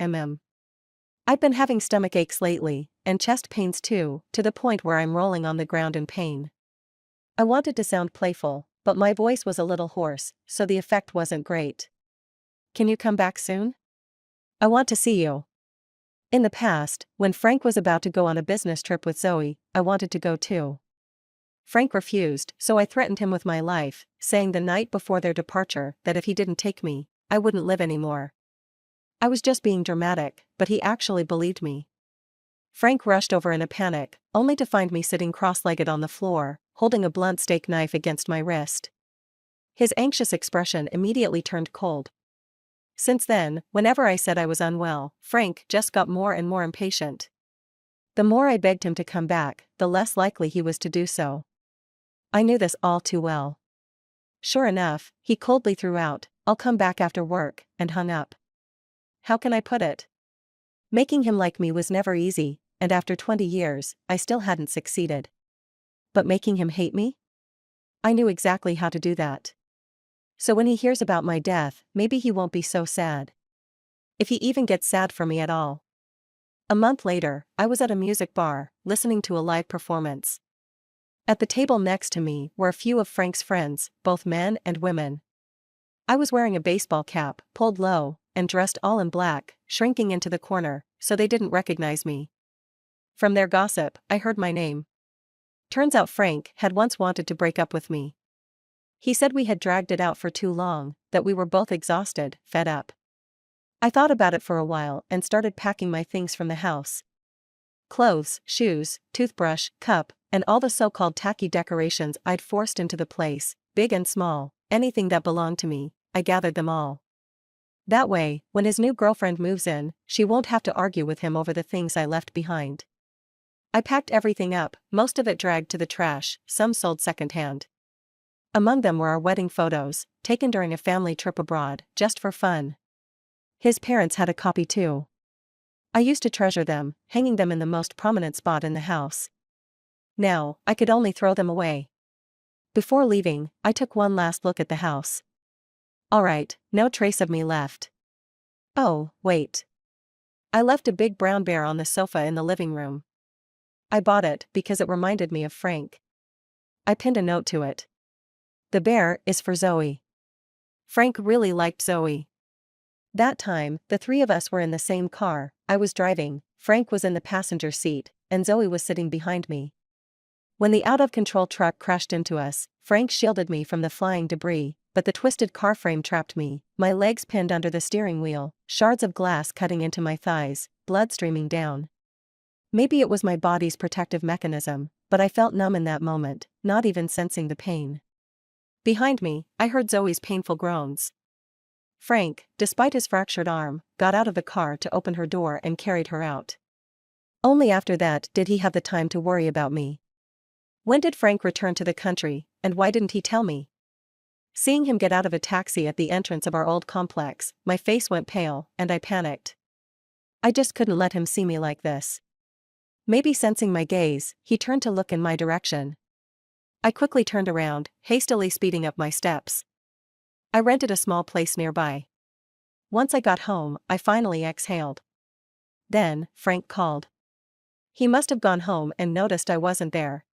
I've been having stomach aches lately, and chest pains too, to the point where I'm rolling on the ground in pain. I wanted to sound playful, but my voice was a little hoarse, so the effect wasn't great. Can you come back soon? I want to see you. In the past, when Frank was about to go on a business trip with Zoe, I wanted to go too. Frank refused, so I threatened him with my life, saying the night before their departure that if he didn't take me, I wouldn't live anymore. I was just being dramatic, but he actually believed me. Frank rushed over in a panic, only to find me sitting cross-legged on the floor, holding a blunt steak knife against my wrist. His anxious expression immediately turned cold. Since then, whenever I said I was unwell, Frank just got more and more impatient. The more I begged him to come back, the less likely he was to do so. I knew this all too well. Sure enough, he coldly threw out, "I'll come back after work," and hung up. How can I put it? Making him like me was never easy, and after 20 years, I still hadn't succeeded. But making him hate me? I knew exactly how to do that. So when he hears about my death, maybe he won't be so sad. If he even gets sad for me at all. A month later, I was at a music bar, listening to a live performance. At the table next to me were a few of Frank's friends, both men and women. I was wearing a baseball cap, pulled low, and dressed all in black, shrinking into the corner, so they didn't recognize me. From their gossip, I heard my name. Turns out Frank had once wanted to break up with me. He said we had dragged it out for too long, that we were both exhausted, fed up. I thought about it for a while and started packing my things from the house. Clothes, shoes, toothbrush, cup, and all the so-called tacky decorations I'd forced into the place, big and small, anything that belonged to me, I gathered them all. That way, when his new girlfriend moves in, she won't have to argue with him over the things I left behind. I packed everything up, most of it dragged to the trash, some sold secondhand. Among them were our wedding photos, taken during a family trip abroad, just for fun. His parents had a copy too. I used to treasure them, hanging them in the most prominent spot in the house. Now, I could only throw them away. Before leaving, I took one last look at the house. All right, no trace of me left. Oh, wait. I left a big brown bear on the sofa in the living room. I bought it because it reminded me of Frank. I pinned a note to it. The bear is for Zoe. Frank really liked Zoe. That time, the three of us were in the same car. I was driving, Frank was in the passenger seat, and Zoe was sitting behind me. When the out-of-control truck crashed into us, Frank shielded me from the flying debris, but the twisted car frame trapped me, my legs pinned under the steering wheel, shards of glass cutting into my thighs, blood streaming down. Maybe it was my body's protective mechanism, but I felt numb in that moment, not even sensing the pain. Behind me, I heard Zoe's painful groans. Frank, despite his fractured arm, got out of the car to open her door and carried her out. Only after that did he have the time to worry about me. When did Frank return to the country, and why didn't he tell me? Seeing him get out of a taxi at the entrance of our old complex, my face went pale, and I panicked. I just couldn't let him see me like this. Maybe sensing my gaze, he turned to look in my direction. I quickly turned around, hastily speeding up my steps. I rented a small place nearby. Once I got home, I finally exhaled. Then, Frank called. He must have gone home and noticed I wasn't there.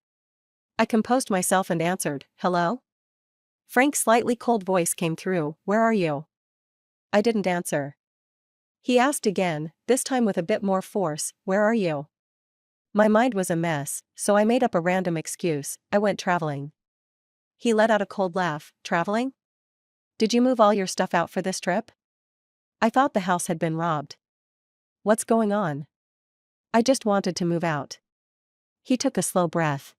I composed myself and answered, "Hello?" Frank's slightly cold voice came through, "Where are you?" I didn't answer. He asked again, this time with a bit more force, "Where are you?" My mind was a mess, so I made up a random excuse, "I went traveling." He let out a cold laugh, "Traveling? Did you move all your stuff out for this trip?" I thought the house had been robbed. "What's going on?" "I just wanted to move out." He took a slow breath.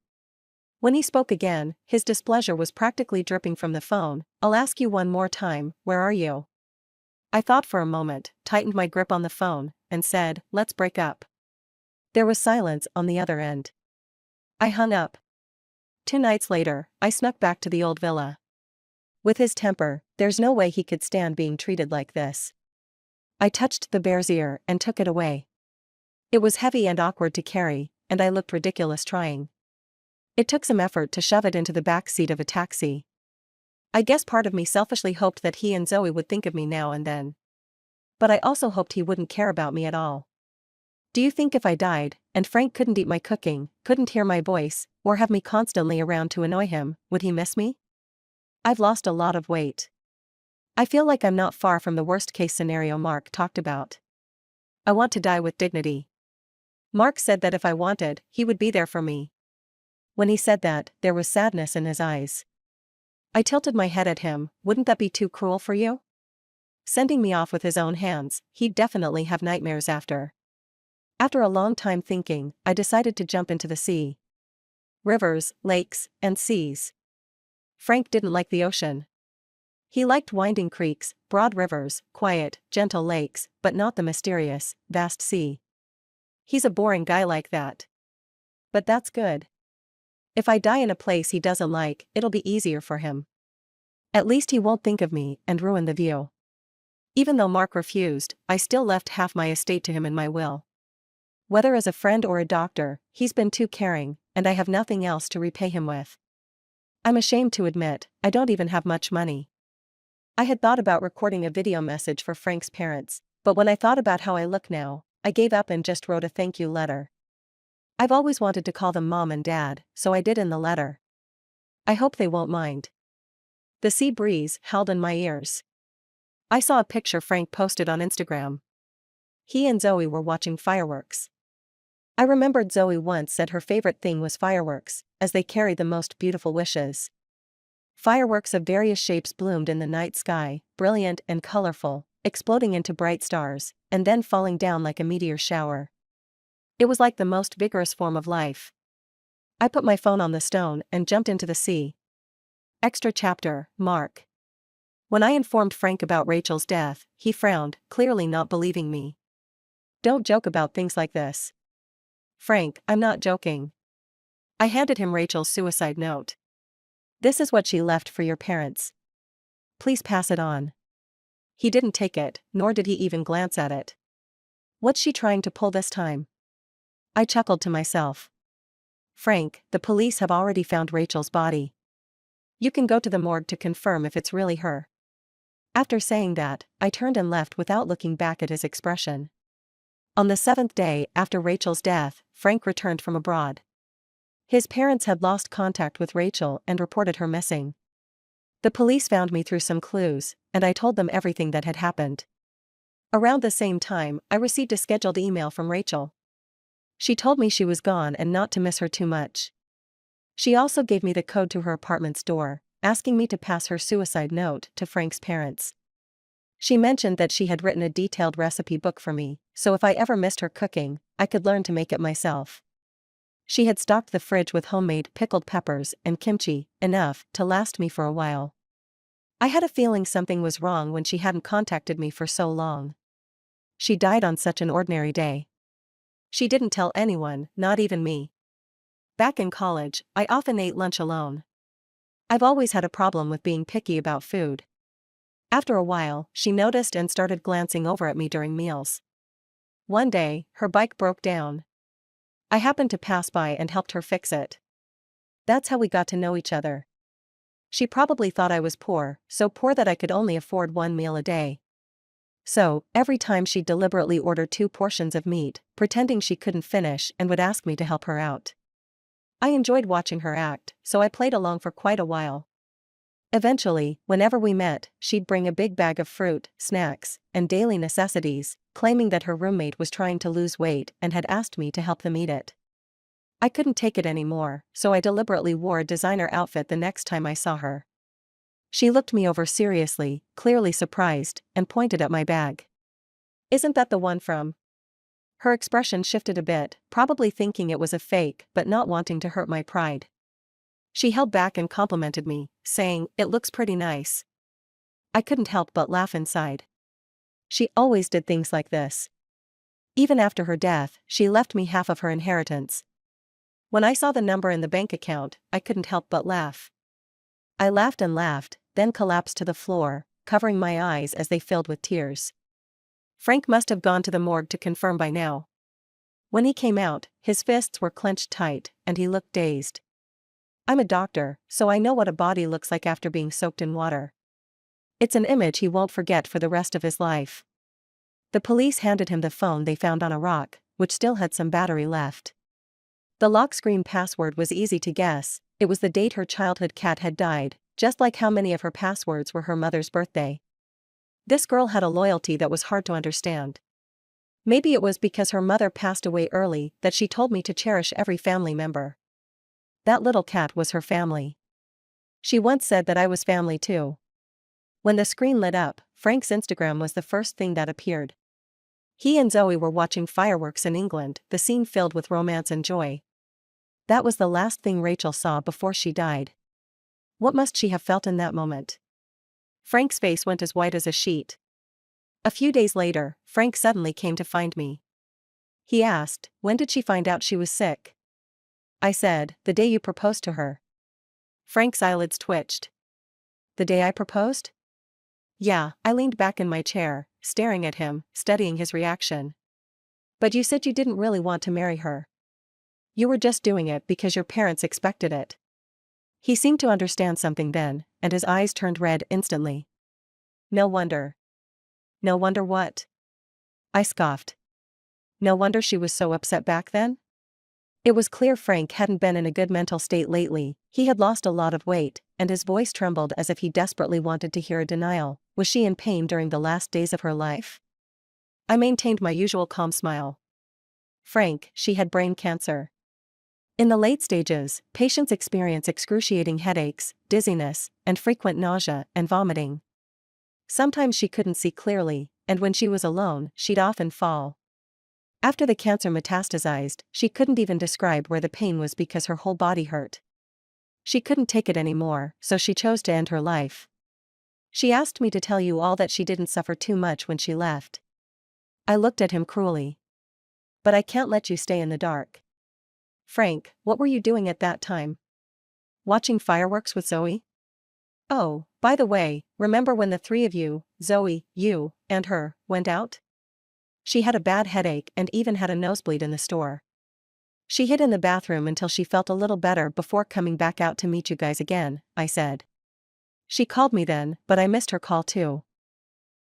When he spoke again, his displeasure was practically dripping from the phone. "I'll ask you one more time, where are you?" I thought for a moment, tightened my grip on the phone, and said, "Let's break up." There was silence on the other end. I hung up. 2 nights later, I snuck back to the old villa. With his temper, there's no way he could stand being treated like this. I touched the bear's ear and took it away. It was heavy and awkward to carry, and I looked ridiculous trying. It took some effort to shove it into the back seat of a taxi. I guess part of me selfishly hoped that he and Zoe would think of me now and then. But I also hoped he wouldn't care about me at all. Do you think if I died, and Frank couldn't eat my cooking, couldn't hear my voice, or have me constantly around to annoy him, would he miss me? I've lost a lot of weight. I feel like I'm not far from the worst-case scenario Mark talked about. I want to die with dignity. Mark said that if I wanted, he would be there for me. When he said that, there was sadness in his eyes. I tilted my head at him. Wouldn't that be too cruel for you? Sending me off with his own hands, he'd definitely have nightmares after. After a long time thinking, I decided to jump into the sea. Rivers, lakes, and seas. Frank didn't like the ocean. He liked winding creeks, broad rivers, quiet, gentle lakes, but not the mysterious, vast sea. He's a boring guy like that. But that's good. If I die in a place he doesn't like, it'll be easier for him. At least he won't think of me and ruin the view. Even though Mark refused, I still left half my estate to him in my will. Whether as a friend or a doctor, he's been too caring, and I have nothing else to repay him with. I'm ashamed to admit, I don't even have much money. I had thought about recording a video message for Frank's parents, but when I thought about how I look now, I gave up and just wrote a thank you letter. I've always wanted to call them Mom and Dad, so I did in the letter. I hope they won't mind. The sea breeze howled in my ears. I saw a picture Frank posted on Instagram. He and Zoe were watching fireworks. I remembered Zoe once said her favorite thing was fireworks, as they carried the most beautiful wishes. Fireworks of various shapes bloomed in the night sky, brilliant and colorful, exploding into bright stars, and then falling down like a meteor shower. It was like the most vigorous form of life. I put my phone on the stone and jumped into the sea. Extra chapter, Mark. When I informed Frank about Rachel's death, he frowned, clearly not believing me. Don't joke about things like this. Frank, I'm not joking. I handed him Rachel's suicide note. This is what she left for your parents. Please pass it on. He didn't take it, nor did he even glance at it. What's she trying to pull this time? I chuckled to myself. Frank, the police have already found Rachel's body. You can go to the morgue to confirm if it's really her. After saying that, I turned and left without looking back at his expression. On the 7th day after Rachel's death, Frank returned from abroad. His parents had lost contact with Rachel and reported her missing. The police found me through some clues, and I told them everything that had happened. Around the same time, I received a scheduled email from Rachel. She told me she was gone and not to miss her too much. She also gave me the code to her apartment's door, asking me to pass her suicide note to Frank's parents. She mentioned that she had written a detailed recipe book for me, so if I ever missed her cooking, I could learn to make it myself. She had stocked the fridge with homemade pickled peppers and kimchi, enough to last me for a while. I had a feeling something was wrong when she hadn't contacted me for so long. She died on such an ordinary day. She didn't tell anyone, not even me. Back in college, I often ate lunch alone. I've always had a problem with being picky about food. After a while, she noticed and started glancing over at me during meals. One day, her bike broke down. I happened to pass by and helped her fix it. That's how we got to know each other. She probably thought I was poor, so poor that I could only afford one meal a day. So, every time she'd deliberately order 2 portions of meat, pretending she couldn't finish and would ask me to help her out. I enjoyed watching her act, so I played along for quite a while. Eventually, whenever we met, she'd bring a big bag of fruit, snacks, and daily necessities, claiming that her roommate was trying to lose weight and had asked me to help them eat it. I couldn't take it anymore, so I deliberately wore a designer outfit the next time I saw her. She looked me over seriously, clearly surprised, and pointed at my bag. Isn't that the one from? Her expression shifted a bit, probably thinking it was a fake but not wanting to hurt my pride. She held back and complimented me, saying, "It looks pretty nice." I couldn't help but laugh inside. She always did things like this. Even after her death, she left me half of her inheritance. When I saw the number in the bank account, I couldn't help but laugh. I laughed and laughed, then collapsed to the floor, covering my eyes as they filled with tears. Frank must have gone to the morgue to confirm by now. When he came out, his fists were clenched tight, and he looked dazed. I'm a doctor, so I know what a body looks like after being soaked in water. It's an image he won't forget for the rest of his life. The police handed him the phone they found on a rock, which still had some battery left. The lock screen password was easy to guess. It was the date her childhood cat had died, just like how many of her passwords were her mother's birthday. This girl had a loyalty that was hard to understand. Maybe it was because her mother passed away early that she told me to cherish every family member. That little cat was her family. She once said that I was family too. When the screen lit up, Frank's Instagram was the first thing that appeared. He and Zoe were watching fireworks in England, the scene filled with romance and joy. That was the last thing Rachel saw before she died. What must she have felt in that moment? Frank's face went as white as a sheet. A few days later, Frank suddenly came to find me. He asked, "When did she find out she was sick?" I said, "The day you proposed to her." Frank's eyelids twitched. "The day I proposed?" Yeah, I leaned back in my chair, staring at him, studying his reaction. "But you said you didn't really want to marry her. You were just doing it because your parents expected it." He seemed to understand something then, and his eyes turned red instantly. "No wonder." "No wonder what?" I scoffed. "No wonder she was so upset back then?" It was clear Frank hadn't been in a good mental state lately. He had lost a lot of weight, and his voice trembled as if he desperately wanted to hear a denial. Was she in pain during the last days of her life? I maintained my usual calm smile. "Frank, she had brain cancer. In the late stages, patients experience excruciating headaches, dizziness, and frequent nausea and vomiting. Sometimes she couldn't see clearly, and when she was alone, she'd often fall. After the cancer metastasized, she couldn't even describe where the pain was because her whole body hurt. She couldn't take it anymore, so she chose to end her life. She asked me to tell you all that she didn't suffer too much when she left." I looked at him cruelly. "But I can't let you stay in the dark." "Frank, what were you doing at that time?" "Watching fireworks with Zoe." "Oh, by the way, remember when the three of you, Zoe, you, and her, went out? She had a bad headache and even had a nosebleed in the store. She hid in the bathroom until she felt a little better before coming back out to meet you guys again," I said. "She called me then, but I missed her call too."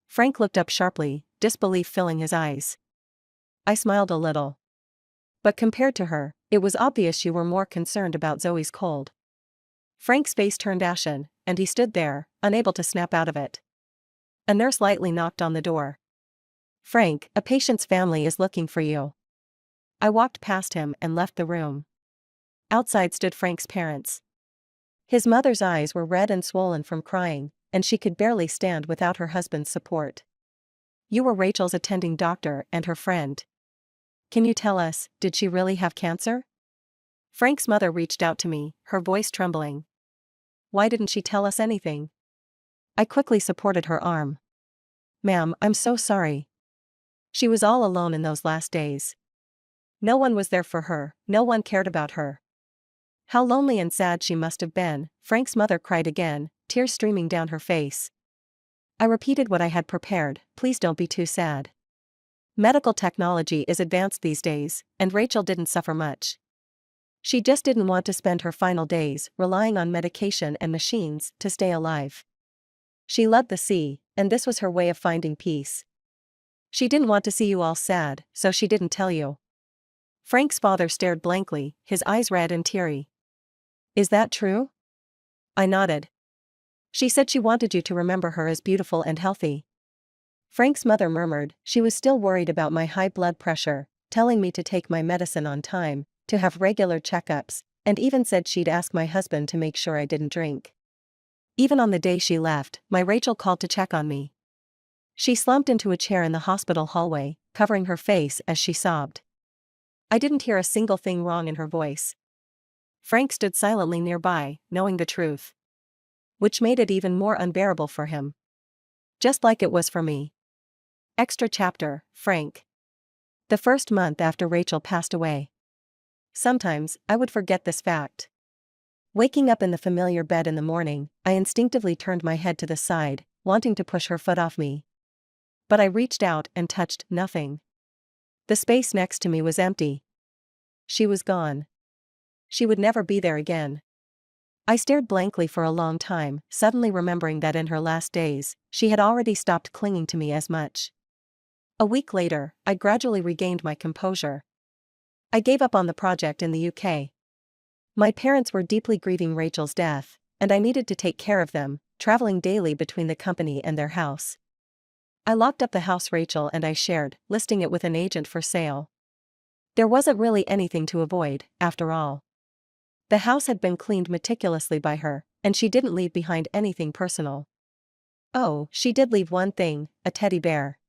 Frank looked up sharply, disbelief filling his eyes. I smiled a little. "But compared to her, it was obvious you were more concerned about Zoe's cold." Frank's face turned ashen, and he stood there, unable to snap out of it. A nurse lightly knocked on the door. "Frank, a patient's family is looking for you." I walked past him and left the room. Outside stood Frank's parents. His mother's eyes were red and swollen from crying, and she could barely stand without her husband's support. "You were Rachel's attending doctor and her friend. Can you tell us, did she really have cancer?" Frank's mother reached out to me, her voice trembling. "Why didn't she tell us anything?" I quickly supported her arm. "Ma'am, I'm so sorry. She was all alone in those last days. No one was there for her, no one cared about her. How lonely and sad she must have been." Frank's mother cried again, tears streaming down her face. I repeated what I had prepared, "Please don't be too sad. Medical technology is advanced these days, and Rachel didn't suffer much. She just didn't want to spend her final days relying on medication and machines to stay alive. She loved the sea, and this was her way of finding peace. She didn't want to see you all sad, so she didn't tell you." Frank's father stared blankly, his eyes red and teary. "Is that true?" I nodded. "She said she wanted you to remember her as beautiful and healthy." Frank's mother murmured, "She was still worried about my high blood pressure, telling me to take my medicine on time, to have regular checkups, and even said she'd ask my husband to make sure I didn't drink." Even on the day she left, my Rachel called to check on me. She slumped into a chair in the hospital hallway, covering her face as she sobbed. I didn't hear a single thing wrong in her voice. Frank stood silently nearby, knowing the truth, which made it even more unbearable for him. Just like it was for me. Extra chapter, Frank. The first month after Rachel passed away. Sometimes, I would forget this fact. Waking up in the familiar bed in the morning, I instinctively turned my head to the side, wanting to push her foot off me. But I reached out and touched nothing. The space next to me was empty. She was gone. She would never be there again. I stared blankly for a long time, suddenly remembering that in her last days, she had already stopped clinging to me as much. A week later, I gradually regained my composure. I gave up on the project in the UK. My parents were deeply grieving Rachel's death, and I needed to take care of them, traveling daily between the company and their house. I locked up the house Rachel and I shared, listing it with an agent for sale. There wasn't really anything to avoid, after all. The house had been cleaned meticulously by her, and she didn't leave behind anything personal. Oh, she did leave one thing, a teddy bear.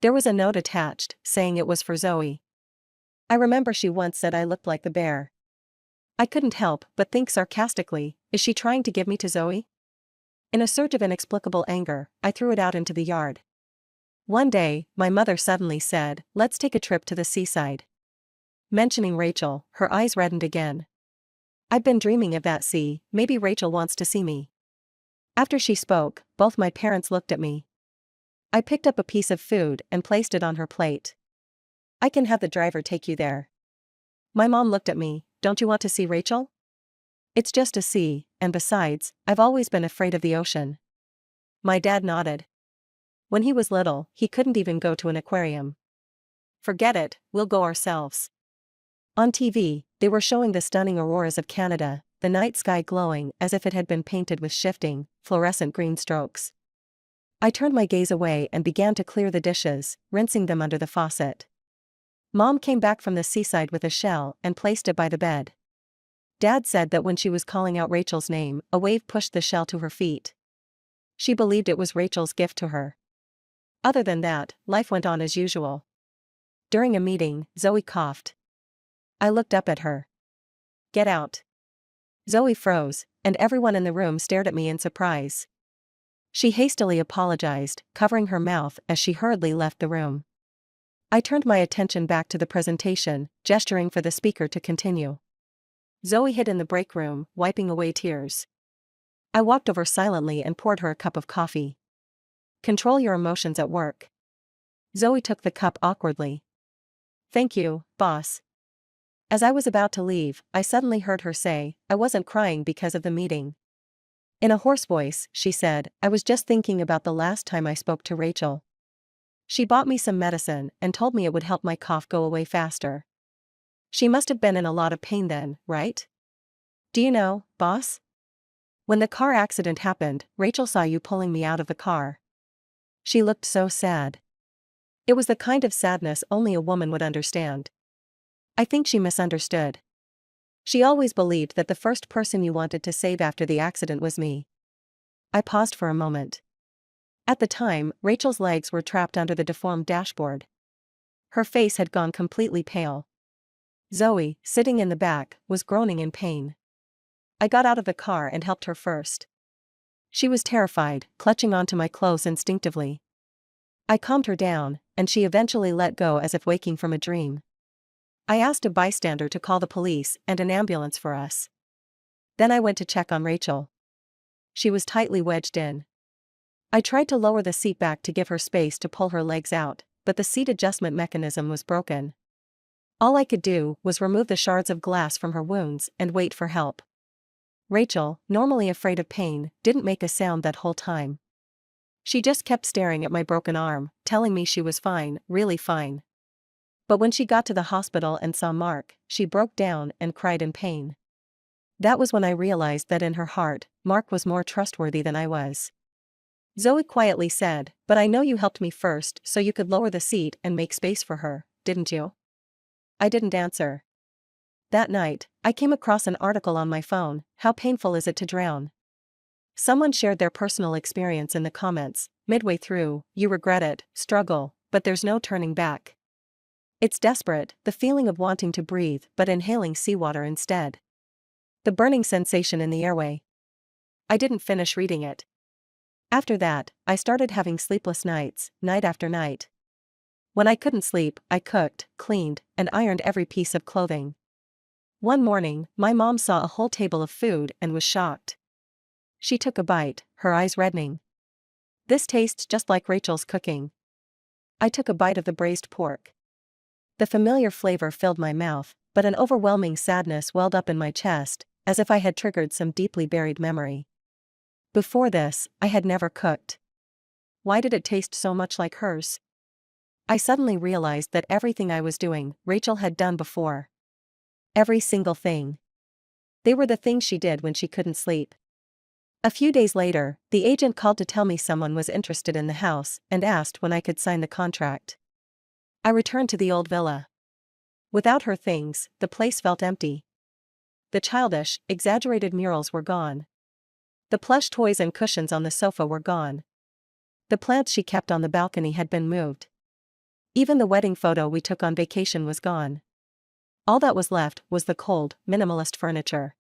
There was a note attached, saying it was for Zoe. I remember she once said I looked like the bear. I couldn't help but think sarcastically, is she trying to give me to Zoe? In a surge of inexplicable anger, I threw it out into the yard. One day, my mother suddenly said, let's take a trip to the seaside. Mentioning Rachel, her eyes reddened again. I've been dreaming of that sea, maybe Rachel wants to see me. After she spoke, both my parents looked at me. I picked up a piece of food and placed it on her plate. I can have the driver take you there. My mom looked at me, don't you want to see Rachel? It's just a sea, and besides, I've always been afraid of the ocean. My dad nodded. When he was little, he couldn't even go to an aquarium. Forget it, we'll go ourselves. On TV, they were showing the stunning auroras of Canada, the night sky glowing as if it had been painted with shifting, fluorescent green strokes. I turned my gaze away and began to clear the dishes, rinsing them under the faucet. Mom came back from the seaside with a shell and placed it by the bed. Dad said that when she was calling out Rachel's name, a wave pushed the shell to her feet. She believed it was Rachel's gift to her. Other than that, life went on as usual. During a meeting, Zoe coughed. I looked up at her. Get out. Zoe froze, and everyone in the room stared at me in surprise. She hastily apologized, covering her mouth as she hurriedly left the room. I turned my attention back to the presentation, gesturing for the speaker to continue. Zoe hid in the break room, wiping away tears. I walked over silently and poured her a cup of coffee. Control your emotions at work. Zoe took the cup awkwardly. Thank you, boss. As I was about to leave, I suddenly heard her say, I wasn't crying because of the meeting. In a hoarse voice, she said, I was just thinking about the last time I spoke to Rachel. She bought me some medicine and told me it would help my cough go away faster. She must have been in a lot of pain then, right? Do you know, boss? When the car accident happened, Rachel saw you pulling me out of the car. She looked so sad. It was the kind of sadness only a woman would understand. I think she misunderstood. She always believed that the first person you wanted to save after the accident was me. I paused for a moment. At the time, Rachel's legs were trapped under the deformed dashboard. Her face had gone completely pale. Zoe, sitting in the back, was groaning in pain. I got out of the car and helped her first. She was terrified, clutching onto my clothes instinctively. I calmed her down, and she eventually let go as if waking from a dream. I asked a bystander to call the police and an ambulance for us. Then I went to check on Rachel. She was tightly wedged in. I tried to lower the seat back to give her space to pull her legs out, but the seat adjustment mechanism was broken. All I could do was remove the shards of glass from her wounds and wait for help. Rachel, normally afraid of pain, didn't make a sound that whole time. She just kept staring at my broken arm, telling me she was fine, really fine. But when she got to the hospital and saw Mark, she broke down and cried in pain. That was when I realized that in her heart, Mark was more trustworthy than I was. Zoe quietly said, but I know you helped me first so you could lower the seat and make space for her, didn't you? I didn't answer. That night, I came across an article on my phone, How Painful Is It to Drown? Someone shared their personal experience in the comments. Midway through, you regret it, struggle, but there's no turning back. It's desperate, the feeling of wanting to breathe but inhaling seawater instead. The burning sensation in the airway. I didn't finish reading it. After that, I started having sleepless nights, night after night. When I couldn't sleep, I cooked, cleaned, and ironed every piece of clothing. One morning, my mom saw a whole table of food and was shocked. She took a bite, her eyes reddening. "This tastes just like Rachel's cooking." I took a bite of the braised pork. The familiar flavor filled my mouth, but an overwhelming sadness welled up in my chest, as if I had triggered some deeply buried memory. Before this, I had never cooked. Why did it taste so much like hers? I suddenly realized that everything I was doing, Rachel had done before. Every single thing. They were the things she did when she couldn't sleep. A few days later, the agent called to tell me someone was interested in the house and asked when I could sign the contract. I returned to the old villa. Without her things, the place felt empty. The childish, exaggerated murals were gone. The plush toys and cushions on the sofa were gone. The plants she kept on the balcony had been moved. Even the wedding photo we took on vacation was gone. All that was left was the cold, minimalist furniture.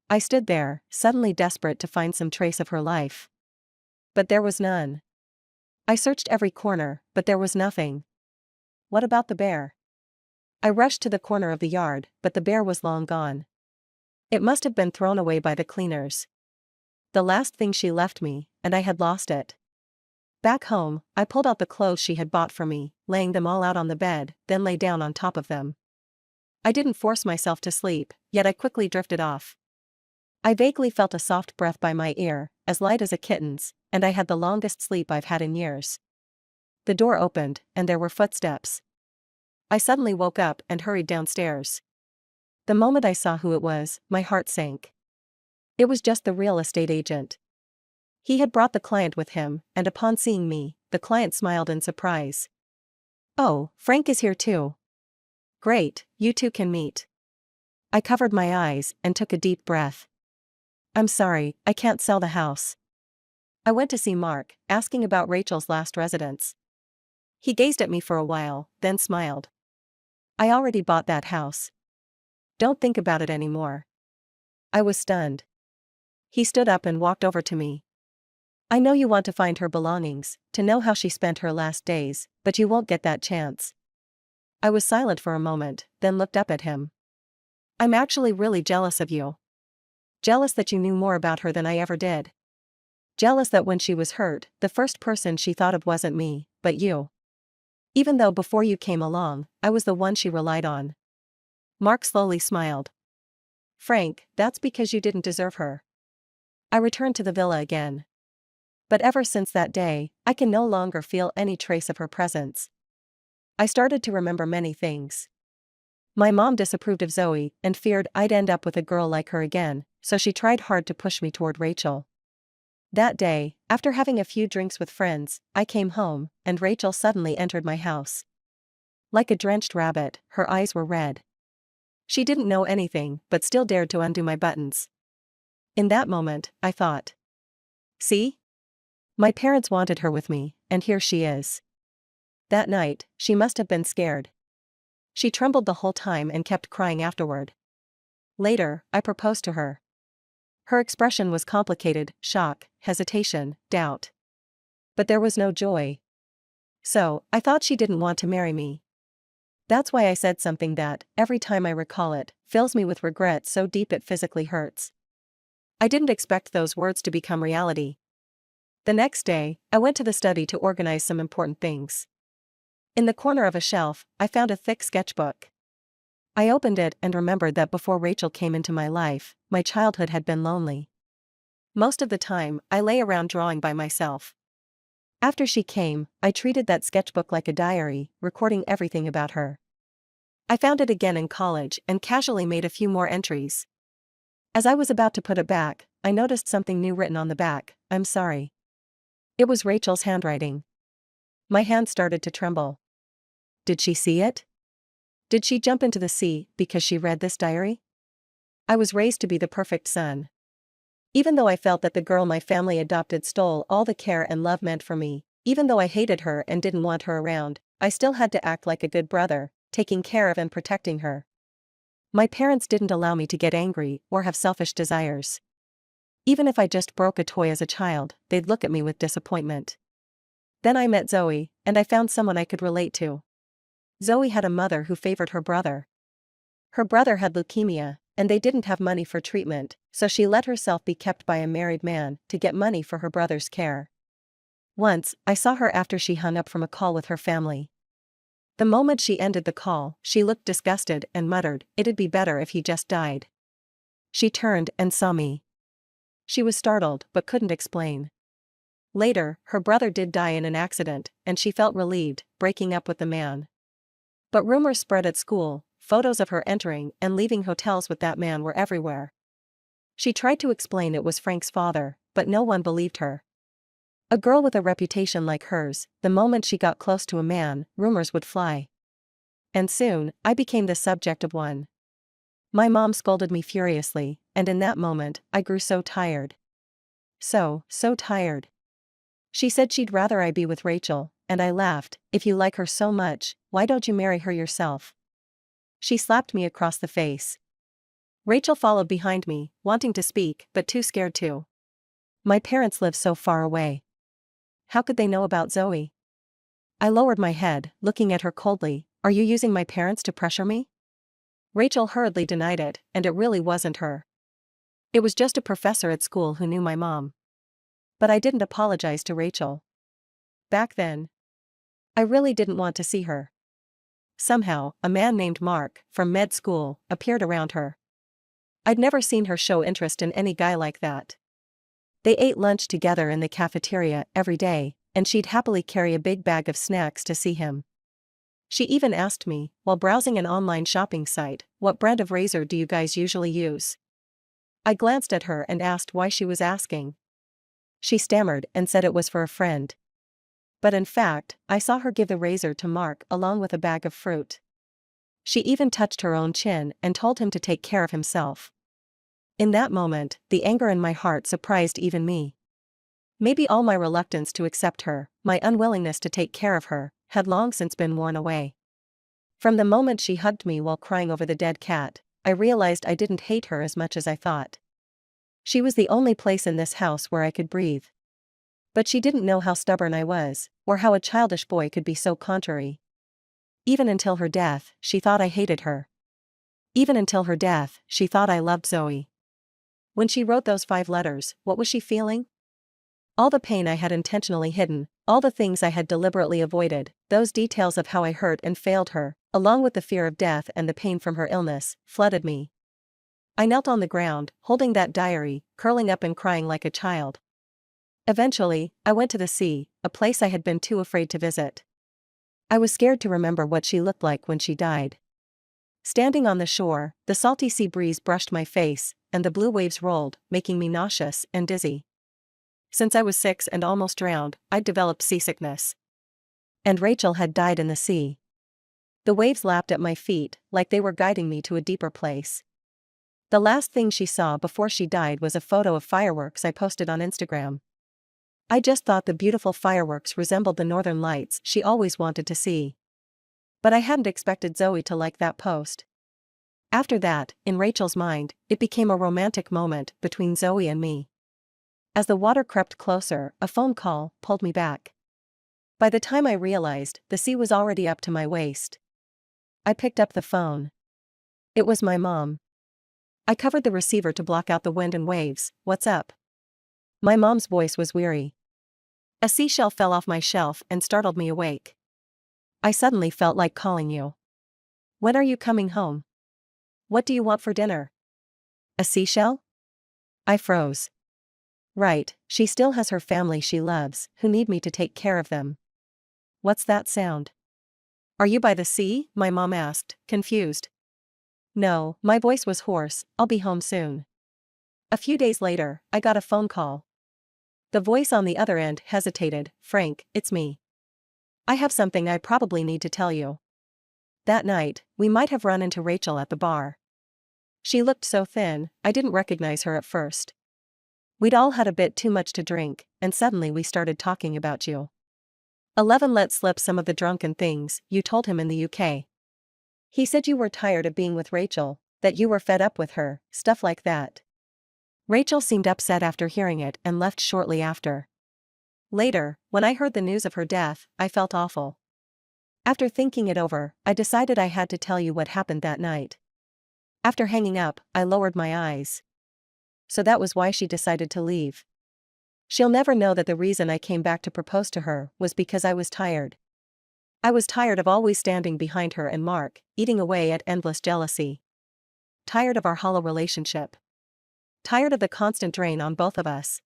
I stood there, suddenly desperate to find some trace of her life. But there was none. I searched every corner, but there was nothing. What about the bear? I rushed to the corner of the yard, but the bear was long gone. It must have been thrown away by the cleaners. The last thing she left me, and I had lost it. Back home, I pulled out the clothes she had bought for me, laying them all out on the bed, then lay down on top of them. I didn't force myself to sleep, yet I quickly drifted off. I vaguely felt a soft breath by my ear, as light as a kitten's, and I had the longest sleep I've had in years. The door opened, and there were footsteps. I suddenly woke up and hurried downstairs. The moment I saw who it was, my heart sank. It was just the real estate agent. He had brought the client with him, and upon seeing me, the client smiled in surprise. "Oh, Frank is here too. Great, you two can meet." I covered my eyes and took a deep breath. "I'm sorry, I can't sell the house." I went to see Mark, asking about Rachel's last residence. He gazed at me for a while, then smiled. "I already bought that house. Don't think about it anymore." I was stunned. He stood up and walked over to me. "I know you want to find her belongings, to know how she spent her last days, but you won't get that chance." I was silent for a moment, then looked up at him. "I'm actually really jealous of you. Jealous that you knew more about her than I ever did. Jealous that when she was hurt, the first person she thought of wasn't me, but you. Even though before you came along, I was the one she relied on." Mark slowly smiled. "Frank, that's because you didn't deserve her." I returned to the villa again. But ever since that day, I can no longer feel any trace of her presence. I started to remember many things. My mom disapproved of Zoe and feared I'd end up with a girl like her again, so she tried hard to push me toward Rachel. That day, after having a few drinks with friends, I came home, and Rachel suddenly entered my house. Like a drenched rabbit, her eyes were red. She didn't know anything, but still dared to undo my buttons. In that moment, I thought, "See? My parents wanted her with me, and here she is." That night, she must have been scared. She trembled the whole time and kept crying afterward. Later, I proposed to her. Her expression was complicated: shock, hesitation, doubt. But there was no joy. So, I thought she didn't want to marry me. That's why I said something that, every time I recall it, fills me with regret so deep it physically hurts. I didn't expect those words to become reality. The next day, I went to the study to organize some important things. In the corner of a shelf, I found a thick sketchbook. I opened it and remembered that before Rachel came into my life, my childhood had been lonely. Most of the time, I lay around drawing by myself. After she came, I treated that sketchbook like a diary, recording everything about her. I found it again in college and casually made a few more entries. As I was about to put it back, I noticed something new written on the back: "I'm sorry." It was Rachel's handwriting. My hand started to tremble. Did she see it? Did she jump into the sea because she read this diary? I was raised to be the perfect son. Even though I felt that the girl my family adopted stole all the care and love meant for me, even though I hated her and didn't want her around, I still had to act like a good brother, taking care of and protecting her. My parents didn't allow me to get angry or have selfish desires. Even if I just broke a toy as a child, they'd look at me with disappointment. Then I met Zoe, and I found someone I could relate to. Zoe had a mother who favored her brother. Her brother had leukemia, and they didn't have money for treatment, so she let herself be kept by a married man to get money for her brother's care. Once, I saw her after she hung up from a call with her family. The moment she ended the call, she looked disgusted and muttered, "It'd be better if he just died." She turned and saw me. She was startled but couldn't explain. Later, her brother did die in an accident, and she felt relieved, breaking up with the man. But rumors spread at school, photos of her entering and leaving hotels with that man were everywhere. She tried to explain it was Frank's father, but no one believed her. A girl with a reputation like hers, the moment she got close to a man, rumors would fly. And soon, I became the subject of one. My mom scolded me furiously, and in that moment, I grew so tired. So tired. She said she'd rather I be with Rachel, and I laughed, "If you like her so much, why don't you marry her yourself?" She slapped me across the face. Rachel followed behind me, wanting to speak but too scared to. My parents live so far away. How could they know about Zoe? I lowered my head, looking at her coldly. "Are you using my parents to pressure me?" Rachel hurriedly denied it, and it really wasn't her. It was just a professor at school who knew my mom. But I didn't apologize to Rachel. Back then, I really didn't want to see her. Somehow, a man named Mark, from med school, appeared around her. I'd never seen her show interest in any guy like that. They ate lunch together in the cafeteria every day, and she'd happily carry a big bag of snacks to see him. She even asked me, while browsing an online shopping site, "What brand of razor do you guys usually use?" I glanced at her and asked why she was asking. She stammered and said it was for a friend. But in fact, I saw her give the razor to Mark along with a bag of fruit. She even touched her own chin and told him to take care of himself. In that moment, the anger in my heart surprised even me. Maybe all my reluctance to accept her, my unwillingness to take care of her, had long since been worn away. From the moment she hugged me while crying over the dead cat, I realized I didn't hate her as much as I thought. She was the only place in this house where I could breathe. But she didn't know how stubborn I was, or how a childish boy could be so contrary. Even until her death, she thought I hated her. Even until her death, she thought I loved Zoe. When she wrote those 5 letters, what was she feeling? All the pain I had intentionally hidden, all the things I had deliberately avoided, those details of how I hurt and failed her, along with the fear of death and the pain from her illness, flooded me. I knelt on the ground, holding that diary, curling up and crying like a child. Eventually, I went to the sea, a place I had been too afraid to visit. I was scared to remember what she looked like when she died. Standing on the shore, the salty sea breeze brushed my face, and the blue waves rolled, making me nauseous and dizzy. Since I was 6 and almost drowned, I'd developed seasickness. And Rachel had died in the sea. The waves lapped at my feet, like they were guiding me to a deeper place. The last thing she saw before she died was a photo of fireworks I posted on Instagram. I just thought the beautiful fireworks resembled the northern lights she always wanted to see. But I hadn't expected Zoe to like that post. After that, in Rachel's mind, it became a romantic moment between Zoe and me. As the water crept closer, a phone call pulled me back. By the time I realized, the sea was already up to my waist. I picked up the phone. It was my mom. I covered the receiver to block out the wind and waves. "What's up?" My mom's voice was weary. A seashell fell off my shelf and startled me awake. "I suddenly felt like calling you. When are you coming home? What do you want for dinner?" "A seashell?" I froze. Right, she still has her family she loves, who need me to take care of them. What's that sound? "Are you by the sea?" my mom asked, confused. No, my voice was hoarse. "I'll be home soon." A few days later, I got a phone call. The voice on the other end hesitated. "Frank, it's me. I have something I probably need to tell you." That night, we might have run into Rachel at the bar. She looked so thin, I didn't recognize her at first. We'd all had a bit too much to drink, and suddenly we started talking about you. 11 let slip some of the drunken things you told him in the UK. He said you were tired of being with Rachel, That you were fed up with her, stuff like that. Rachel seemed upset after hearing it and left shortly after. Later, when I heard the news of her death, I felt awful. After thinking it over, I decided I had to tell you what happened that night. After hanging up, I lowered my eyes. So that was why she decided to leave. She'll never know that the reason I came back to propose to her was because I was tired. I was tired of always standing behind her and Mark, eating away at endless jealousy. Tired of our hollow relationship. Tired of the constant drain on both of us.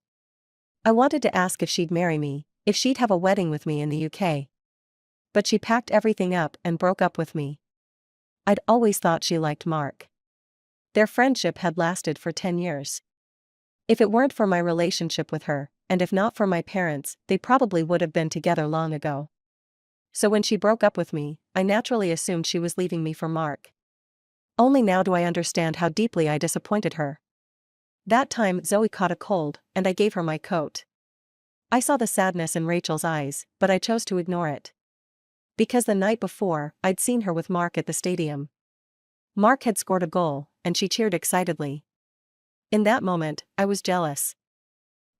I wanted to ask if she'd marry me, if she'd have a wedding with me in the UK. But she packed everything up and broke up with me. I'd always thought she liked Mark. Their friendship had lasted for 10 years. If it weren't for my relationship with her, and if not for my parents, they probably would have been together long ago. So when she broke up with me, I naturally assumed she was leaving me for Mark. Only now do I understand how deeply I disappointed her. That time Zoe caught a cold, and I gave her my coat. I saw the sadness in Rachel's eyes, but I chose to ignore it. Because the night before, I'd seen her with Mark at the stadium. Mark had scored a goal, and she cheered excitedly. In that moment, I was jealous.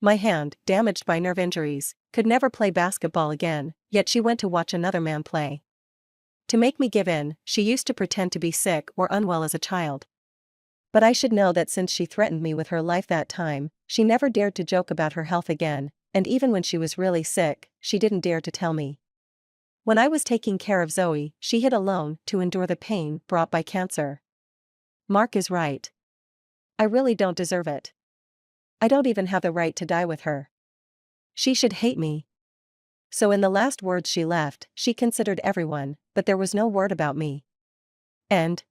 My hand, damaged by nerve injuries, could never play basketball again, yet she went to watch another man play. To make me give in, she used to pretend to be sick or unwell as a child. But I should know that since she threatened me with her life that time, she never dared to joke about her health again, and even when she was really sick, she didn't dare to tell me. When I was taking care of Zoe, she hid alone to endure the pain brought by cancer. Mark is right. I really don't deserve it. I don't even have the right to die with her. She should hate me. So in the last words she left, she considered everyone, but there was no word about me. And,